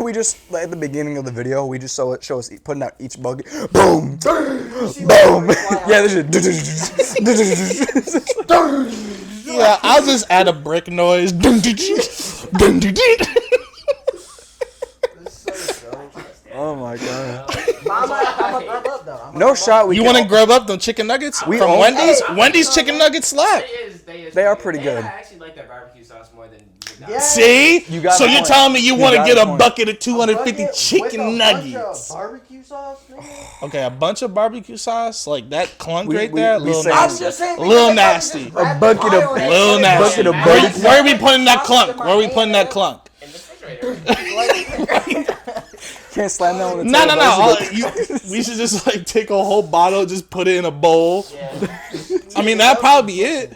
We just, like, at the beginning of the video, we just show us putting out each bucket. Boom! Boom! Yeah, this shit. Yeah, I'll just add a brick noise. Oh my god. I'm a grub up though. No shot. You want to grub up them chicken nuggets We from own- Wendy's? Hey, Wendy's chicken nuggets slap. They are pretty good. I actually like that barbecue sauce more than. Yeah. See? You got So a you're point. telling me you You want to got get a a point. bucket of 250 chicken nuggets? Bunch of barbecue sauce, nigga. Okay, a bunch of barbecue sauce, like that clunk We- right we- there, we little say- I'm nasty. just saying. A little because they nasty. just grab A bucket the of- pile and Little say, nasty. Bucket of "Hey, barbecue- Where are we putting that sauce clunk? in my Where are we putting that hand." clunk? In the refrigerator. Can't slam that on the No, table. no. We should just like take a whole bottle, just put it in a bowl. Yeah. I mean, that'd probably be it.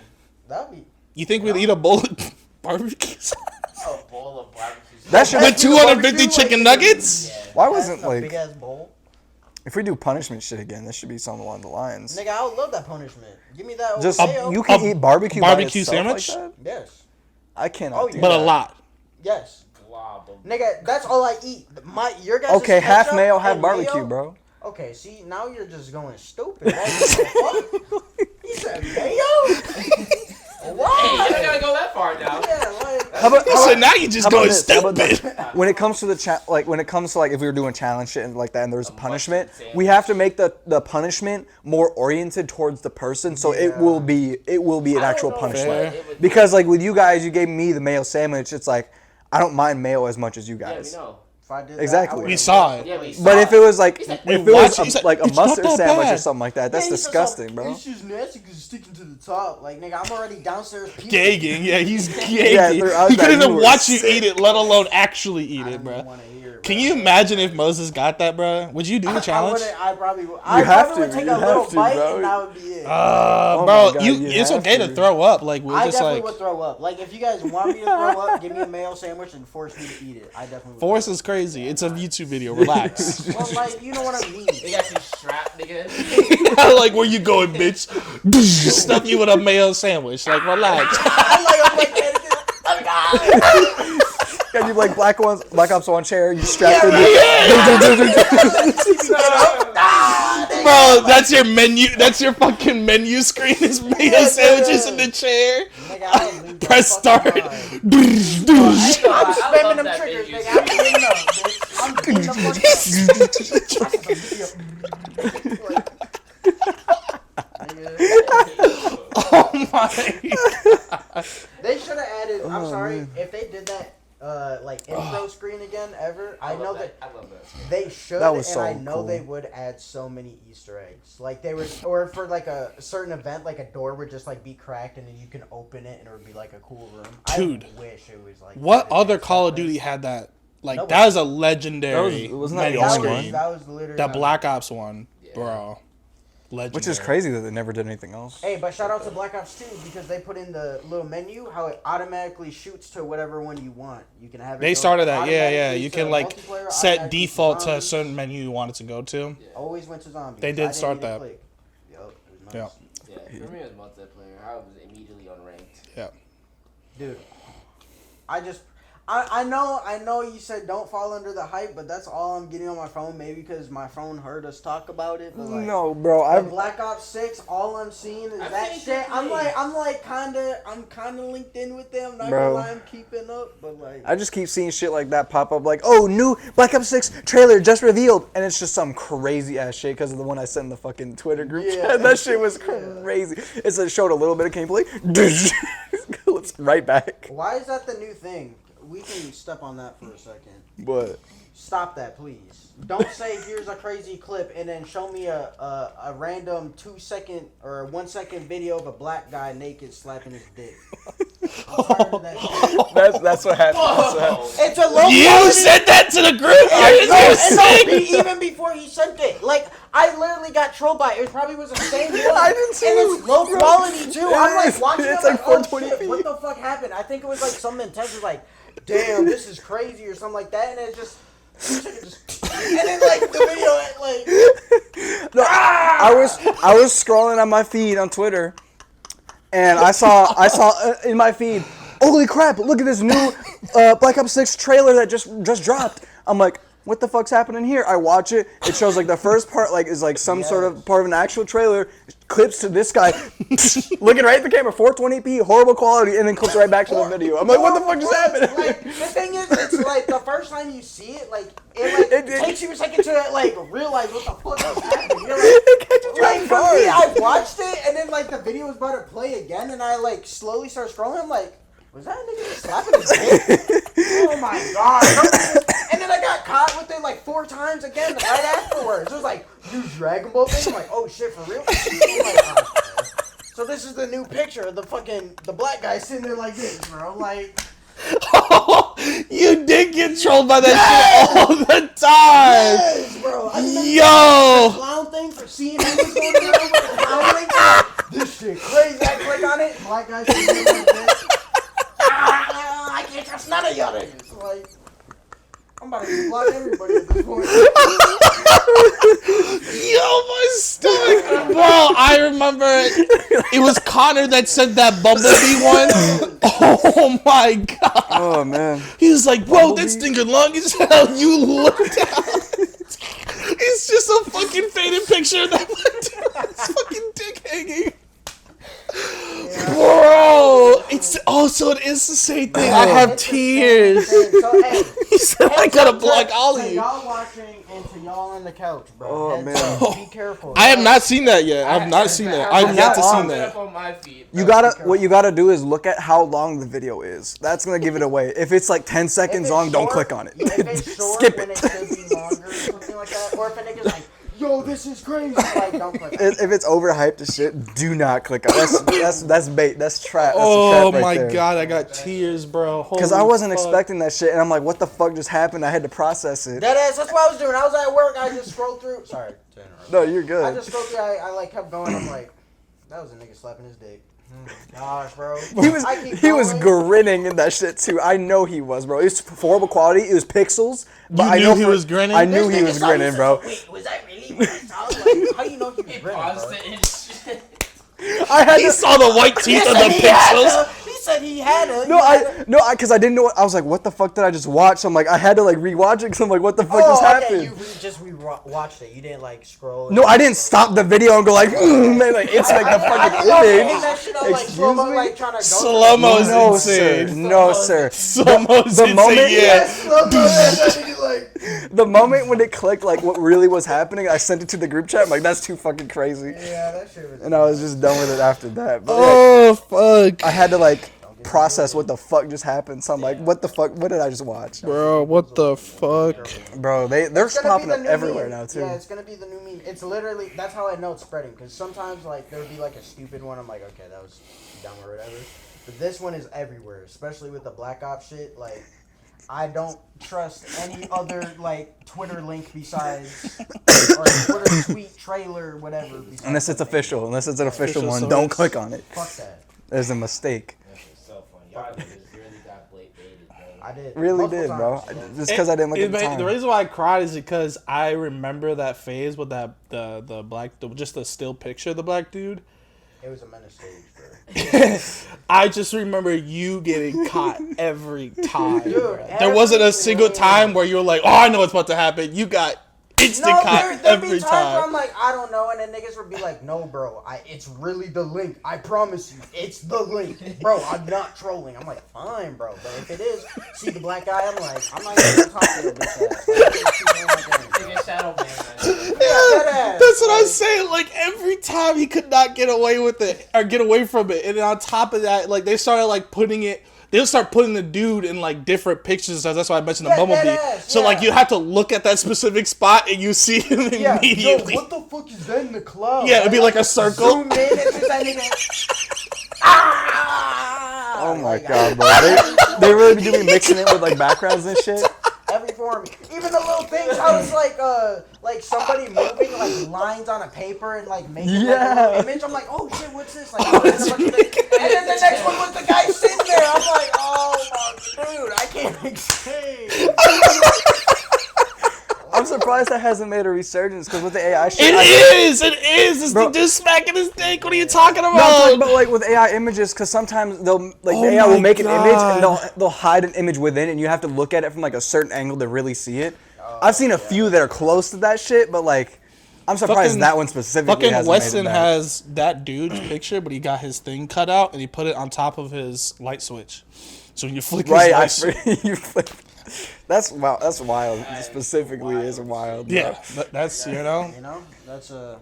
That'd be. You think we'd eat a bowl of barbecue sauce? A bowl of barbecue sauce. That should With be 250 chicken nuggets? Yeah. Why wasn't a big like ass bowl? if we do punishment shit again, this should be something along the lines. Nigga, I would love that punishment. Give me that. Just Mayo. you can eat barbecue by barbecue itself sandwich? Like that? Yes. I cannot. Oh, do But a that. lot. Yes. Blob of Nigga, that's all I eat. Your guys. Okay, half ketchup mayo, half and barbecue, mayo? bro. Okay, see, now you're just going stupid. Like, what the fuck? He said mayo? Hey, you Why? don't gotta go that far now. Yeah, like. How about, So now you just going this? How about stupid. this? When it comes to when it comes to like if we were doing challenge shit and like that, and there's a punishment, mustard we have to make the punishment more oriented towards the person, so it will be an actual know, punishment. Fair. It would- Because like with you guys, you gave me the mayo sandwich. It's like I don't mind mayo as much as you Yeah, we guys. know. If I did Exactly. That, I We would've- saw it. Yeah, we But if it was like He said, if it "Hey, was watch it." He's like a "It's not mustard that sandwich or bad." something like that, that's Yeah, he's just disgusting, like, bro. It's just nasty because it's sticking to the top. Like, nigga, I'm already downstairs puking. Gagging. Yeah, he's gagging. Yeah, throughout He that, couldn't you even were watch you sick. eat it, let alone actually eat I it, don't bro. even want to hear it, Can bro. you imagine if Moses got that, bro? Would you do the challenge? I probably would. have I probably to, would take you a little have to, bite bro. and that would be it. Oh Bro, my God, you you it's have okay to. to throw up. Like we'll I just definitely like would throw up. Like, if you guys want me to throw up, give me a mayo sandwich and force me to eat it. I definitely would. force is crazy. It's a YouTube video. Relax. Well, like, you know what I mean. They got you strapped, nigga. Like where you going, bitch? Stuff you with a mayo sandwich. Like relax. I'm like, And you like Black Ops 1 chair, you strap it. Bro, that's your menu. That's your fucking menu screen. Is mayo sandwiches in the chair. nigga, I don't leave that Press fucking start. vibe. I'm I spamming love them that triggers, video. nigga. I'm getting up, bitch. I'm getting the fuck up. Oh my. They should have added. I'm sorry if they did that. like intro screen again ever. I know that I love that. they should, That was and so I know cool. they would add so many Easter eggs. Like they would, or for like a certain event, like a door would just like be cracked, and then you can open it, and it would be like a cool room. Dude. I wish it was like. What that other advanced Call of like Duty this. had that? Like, Nobody. that was a legendary wasn't that the menu only screen. That was literally That Black Ops one, Yeah. bro. Legendary. Which is crazy that they never did anything else. Hey, but shout out to Black Ops 2 because they put in the little menu how it automatically shoots to whatever one you want. You can have it. They go started that, yeah. automatically You to can, like, multiplayer, set automatically default to a zombies. certain menu you want it to go to. Always went to zombies. They did I didn't start need to that. click. Yup, it was Yeah. nice. Yeah, for me it was multiplayer. I was immediately unranked. Yeah. Dude, I know you said don't fall under the hype, but that's all I'm getting on my phone. Maybe because my phone heard us talk about it. But like, No, bro. the Black Ops 6, all I'm seeing is I've that seen shit. I'm gameplay. kinda linked in with them. Not Bro. gonna lie, I'm keeping up, but like, I just keep seeing shit like that pop up, like, oh, new Black Ops 6 trailer just revealed, and it's just some crazy ass shit because of the one I sent in the fucking Twitter group Yeah. chat. That shit was crazy. It showed a little bit of gameplay, it's right back. why is that the new thing? We can step on that for a second. But Stop that, please. Don't say here's a crazy clip and then show me a random 2-second or 1-second video of a black guy naked slapping his dick. I'm tired of that shit. that's what happened. That's what happened. It's a low You quality. sent that to the group? Even before he sent it, like I literally got trolled by it. It probably was the same one. I did too, And it's low bro. quality too. I'm like It's watching it, like like, oh 420p. shit, what the fuck happened? I think it was like something intense. Was like, damn, this is crazy or something like that, and it just. And then like the video, like No, I was scrolling on my feed on Twitter, and I saw in my feed, holy crap! Look at this new Black Ops 6 trailer that just dropped. I'm like, what the fuck's happening here? I watch it. It shows like the first part like is like some sort of part of an actual trailer. Clips to this guy looking right at the camera, 420p, horrible quality, and then clips right back to the video. I'm like, what the fuck just happened? Like, the thing is, it's like the first time you see it, like it takes you a second to like realize what the fuck is happening. You're like, It catches you like off for guard. me, I watched it and then like the video was about to play again, and I like slowly start scrolling. I'm like, was that nigga just slapping his dick? Oh my god! And then I got caught with it like 4 times again right afterwards. It was like new Dragon Ball thing. I'm like, oh shit, for real? I'm like, oh, okay. So this is the new picture of the black guy sitting there like this, bro. Like, You did get trolled by that shit all the time. yes, bro. I remember Yo. the clown thing for seeing who was going around with the clown like this shit crazy. I click on it, black guy sitting there like this. I can't trust none of y'all niggas. Like, I'm about to just block everybody at this point. Yo, my stomach. Bro, I remember it was Connor that sent that Bumblebee one. Oh my god. Oh man. He was like, bro, Bumblebee? that stinker long as hell. You look down. It's just a fucking faded picture of that fucking dick hanging. Bro, it's also it is the same thing. I have It's the tears. same thing. So, hey, He said I gotta block all of to you. y'all watching and to y'all on the couch, bro. Oh, Heads man. up, be careful. I have not seen that yet. I've not seen that. I've yet to see Put that. up on my feed. You gotta what you gotta do is look at how long the video is. That's gonna give it away. If it's like 10 If seconds it's long, don't short- click on it. Yeah, if it's short, Skip when it. it should be longer or something like that. Or if a nigga's like, yo, this is crazy, like, don't click on it. If it's overhyped as shit, do not click on it. That's bait. That's trap. That's Oh a trap right my there. god, I got tears, bro. Because I wasn't Holy fuck. expecting that shit, and I'm like, what the fuck just happened? I had to process it. That's what I was doing. I was at work, I just scrolled through. Sorry to interrupt. No, you're I good. just scrolled through, I like kept going, I'm like, that was a nigga slapping his dick. Gosh, bro. He was grinning in that shit too. I know he was, bro. It was horrible quality. It was pixels. But You I knew know he was grinning? I knew he was grinning, bro. Wait, was that really what I saw? Like, how you know he was He grinning, paused bro? it and shit. I had He to, saw the white teeth of the He had pixels. to. He said he had it. because I didn't know. What, I was like, what the fuck did I just watch? So I'm like, I had to like rewatch it because I'm like, what the fuck just happened? You just watched it. You didn't like scroll. No, I didn't stop the video and go like, man, like it's like the fucking image. That shit on like Excuse slow-mo, me? like trying to go. Slow-mo is No, insane. sir. No, sir. Slow-mo's The insane, moment- yeah. The moment when it clicked, like what really was happening, I sent it to the group chat. I'm like, that's too fucking crazy. Yeah, that shit was. And I was just done with it after that. But Oh, fuck. I had to like, process what the fuck just happened. So I'm like, what the fuck? What did I just watch? Bro, what the fuck? Bro, they're It's gonna popping be up the new everywhere meme. now too. Yeah, it's gonna be the new meme. It's literally, that's how I know it's spreading. Because sometimes, like, there would be, like, a stupid one. I'm like, okay, that was dumb or whatever. But this one is everywhere, especially with the Black Ops shit. Like, I don't trust any other, like, Twitter link besides, or Twitter tweet, trailer, whatever. Besides Unless it's that official. Unless it's an official one, source. don't click on it. Fuck that. There's a mistake. That's just so funny. Y'all just really got baited, bro. I did. Really Multiple did, bro. times. Just because I didn't look at the time. The reason why I cried is because I remember that phase with that the black, just the still picture of the black dude. It was a menace stage, bro. I just remember you getting caught every time. Dude, bro. There wasn't a single time where you were like, "Oh, I know what's about to happen." You got instant caught there'd be every times where time. I'm like, I don't know, and then niggas would be like, no, bro, it's really the link. I promise you, it's the link. Bro, I'm not trolling. I'm like, fine, bro. But if it is, see the black guy, I'm like, I'm not even gonna talk to your bitch ass. Take a shadow ban. Yeah, That's what I'm saying. Like every time he could not get away with it or get away from it, and then on top of that, like they started like putting it. They'll start putting the dude in like different pictures. So that's why I mentioned the Bumblebee. deadass, So yeah. like you have to look at that specific spot and you see him Yeah, yo, immediately. what the fuck is that in the cloud? Yeah, it'd be like a circle. Zoom in, it's just that nigga. Ah! Oh my Like, god, bro. They really be doing mixing it with like backgrounds and shit. every form, even the little things. How it's like somebody moving like lines on a paper and like making like a Yeah. little image. I'm like, oh shit, what's this? Like, and then the next one was the guy sitting there. I'm like, oh my dude, I can't explain. I'm surprised that hasn't made a resurgence because with the AI shit. It is. It's Bro. the dude smacking his dick. What are you talking No, I'm talking about? about like with AI images, because sometimes they'll like Oh the AI will my make an image and God. they'll hide an image within, and you have to look at it from like a certain angle to really see it. I've seen a few that are close to that shit, but like I'm surprised Fucking- that one specifically Fucking hasn't Weston made it back. has that dude's picture, but he got his thing cut out and he put it on top of his light switch. So when you flick his Right, light switch, you flip. That's wow. That's wild. Specifically, is wild. Bro. yeah, that's You know, that's a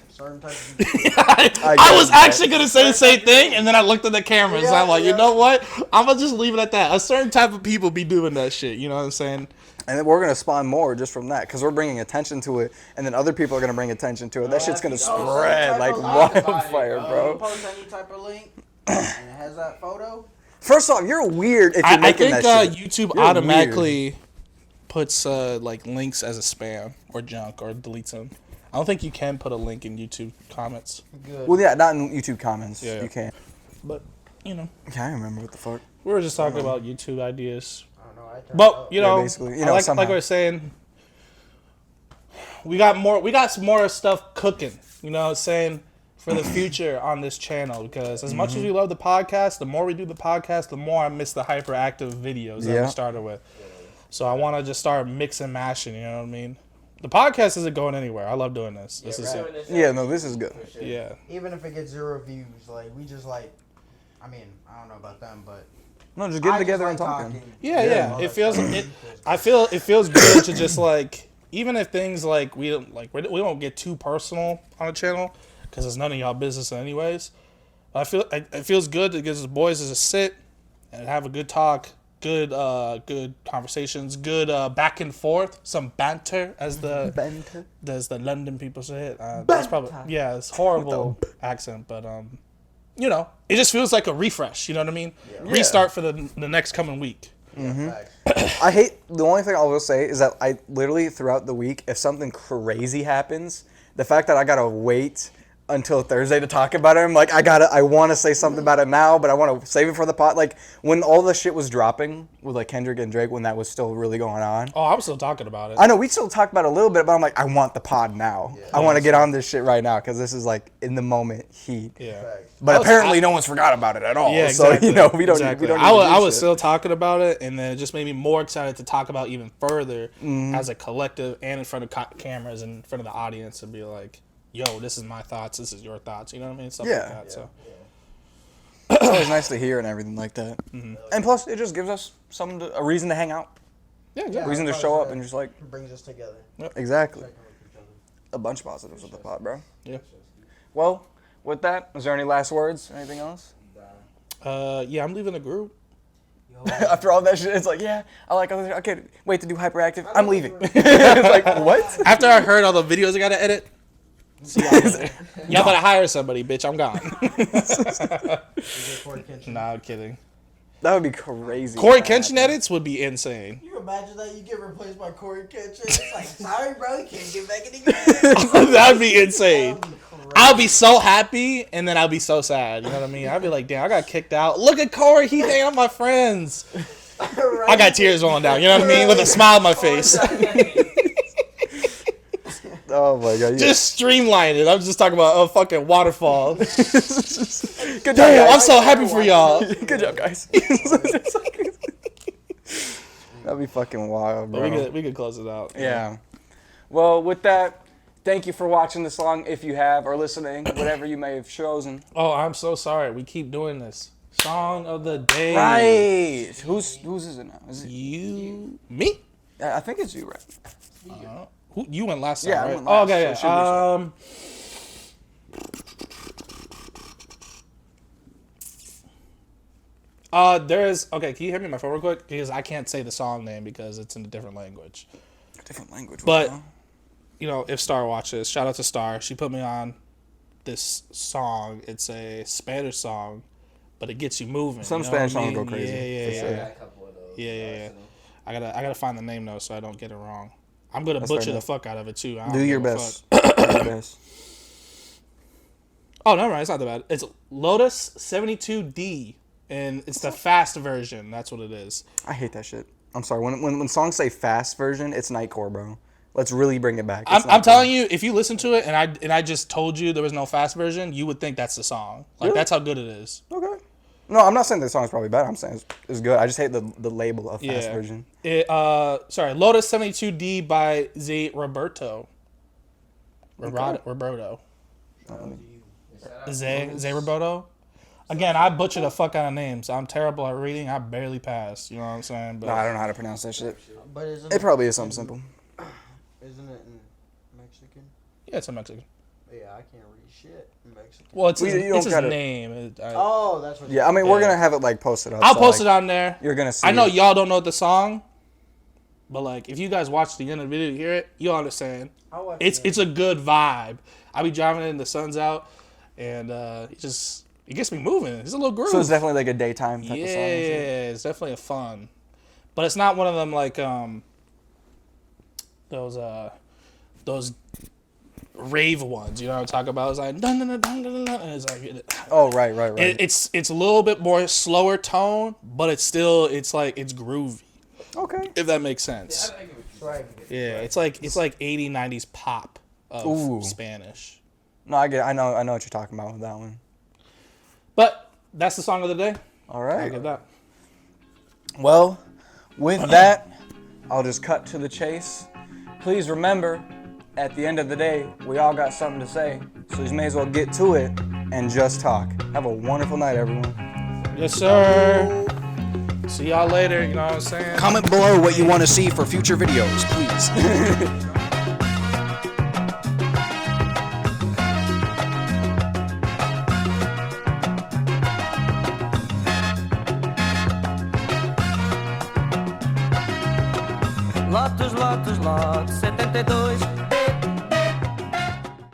certain type of. I was actually gonna say the same thing, and then I looked at the cameras. Yeah, I'm like, yeah. you know what? I'm gonna just leave it at that. A certain type of people be doing that shit. You know what I'm saying? And then we're gonna spawn more just from that because we're bringing attention to it, and then other people are gonna bring attention to it. That shit's gonna spread like wildfire, You bro. post any type of link, and it has that photo. First off, you're weird if you're I making think that shit. YouTube You're automatically puts like links as a spam or junk or deletes them. I don't think you can put a link in YouTube comments, Good. Well, yeah, not in YouTube comments. Yeah. You can't. but you know, I can't remember what the fuck. we were just talking about YouTube ideas. I don't know. I turned it But up. you know, basically, you know, like somehow. we were saying, we got some more stuff cooking. You know what I'm saying? For the future on this channel, because as much as we love the podcast, the more we do the podcast, the more I miss the hyperactive videos that Yeah. we started with. So I want to just start mix and mashing. You know what I mean? The podcast isn't going anywhere. I love doing this. This is it. Yeah, no, this is good. Yeah. Even if it gets 0 views, like we just like, I mean, I don't know about them, but No, just get I together just and like talking. Yeah, yeah. all It that feels stuff. it. I feel it feels good to just like, even if things like we don't get too personal on the channel because it's none of y'all business anyways. I feel it feels good to give us boys to just sit and have a good talk, good conversations, good back and forth, some banter as the London people say it. That's probably it's horrible accent, but you know, it just feels like a refresh. You know what I mean? Restart for the next coming week. facts. I hate, the only thing I will say is that I literally throughout the week, if something crazy happens, the fact that I gotta wait until Thursday to talk about it, I'm like, I want to say something about it now, but I want to save it for the pot. Like when all the shit was dropping with like Kendrick and Drake, when that was still really going on. Oh, I'm still talking about it. I know we still talked about it a little bit, but I'm like, I want the pod now. I want to get on this shit right now because this is like in the moment heat. Yeah. Facts. But apparently, no one's forgot about it at all. Yeah, So exactly. you know, we don't. Exactly. We don't. I was still talking about it, and then it just made me more excited to talk about even further as a collective and in front of cameras and in front of the audience and be like, "Yo, this is my thoughts. This is your thoughts." You know what I mean? Stuff like that. So It's always nice to hear and everything like that. And plus, it just gives us a reason to hang out, yeah, a exactly. reason to show up, and just like Brings us together. exactly Checking with each other. a bunch of positives with the pod, bro. Yeah. Well, with that, is there any last words? Anything else? Yeah, I'm leaving the group. After all that shit, it's like, yeah, I can't wait to do HyprActive. I'm leaving. It's like, what? After I heard all the videos I gotta edit, see y'all later. Y'all better hire somebody, bitch. I'm gone. Nah, I'm kidding. That would be crazy. Corey Kenshin edits would be insane. You imagine that you get replaced by Corey Kenshin? It's like, sorry, bro, you can't get back in the game. That'd be insane. That would be crazy. I'll be so happy, and then I'll be so sad. You know what I mean? I'll be like, damn, I got kicked out. Look at Corey. He hanging out with my friends. Right? I got tears rolling down. You know what I mean? With a smile on my face. Oh my god. Just streamline it. I'm just talking about a fucking waterfall. Good job, Damn, guys. I'm so happy for y'all. Good job, guys. That'd be fucking wild, bro. But we could close it out. Yeah. Well, with that, thank you for watching this long, if you have, or listening, whatever you may have chosen. Oh, I'm so sorry. We keep doing this. Song of the day. Right. Whose is it now? Is it You. Me? I think it's you, right? You went last time, Yeah, I right? went last, Oh, okay, so yeah. it Okay, can you hear me my phone real quick? Because I can't say the song name because it's in a different language. Different language. But, wow. you know, if Star watches, shout out to Star. She put me on this song. It's a Spanish song, but it gets you moving. Some you know Spanish what I songs mean? go crazy, Yeah, for yeah, sure. I yeah. got a couple of those. Yeah. I gotta find the name though, so I don't get it wrong. I'm gonna That's butcher fair the enough. fuck out of it too. I don't Do your give a best. fuck. Do your best. Oh, no, right. It's not that bad. It's Lotus 72D, and it's the fast version. That's what it is. I hate that shit. I'm sorry. When songs say fast version, it's Nightcore, bro. Let's really bring it back. I'm telling you, if you listen to it, and I just told you there was no fast version, you would think that's the song. Like Really? that's how good it is. Okay. No, I'm not saying the song's probably bad. I'm saying it's good. I just hate the label of fast Yeah. version. Sorry, Lotus 72D by Z Roberto. Roberto. Zay Roberto. Again, I butcher the fuck out of names. I'm terrible at reading. I barely pass. You know what I'm saying? But No, I don't know how to pronounce that shit. But isn't It probably is something simple. Isn't it in Mexican? yeah, it's a Mexican. Yeah, I can't read shit in Mexican. Well, it's You his, don't it's his gotta- name. Oh, that's what. Yeah, I mean, we're Yeah. gonna have it like posted up. I'll so, post like, it on there. You're gonna see. I know it. y'all don't know the song, but like if you guys watch the end of the video, you hear it, you'll understand. I'll watch It's a good vibe. I be driving it and the sun's out, and it gets me moving. It's a little groove. So it's definitely like a daytime type yeah, of song. and shit. it's definitely a fun, but it's not one of them like those rave ones. You know what I'm talking about? It's like dun, dun, dun, dun, dun, dun, and it's like Oh, right. it's a little bit more slower tone, but it's groovy. Okay. If that makes sense. Right. Yeah, it's like 80s, 90s pop of Ooh. Spanish. No, I get it. I know what you're talking about with that one. But that's the song of the day. All I'll right. give that. Well, with that, I'll just cut to the chase. Please remember, at the end of the day, we all got something to say, so you may as well get to it and just talk. Have a wonderful night, everyone. Yes, sir. See y'all later. You know what I'm saying? Comment below what you want to see for future videos, please. Lotus, Lotus, Lot 72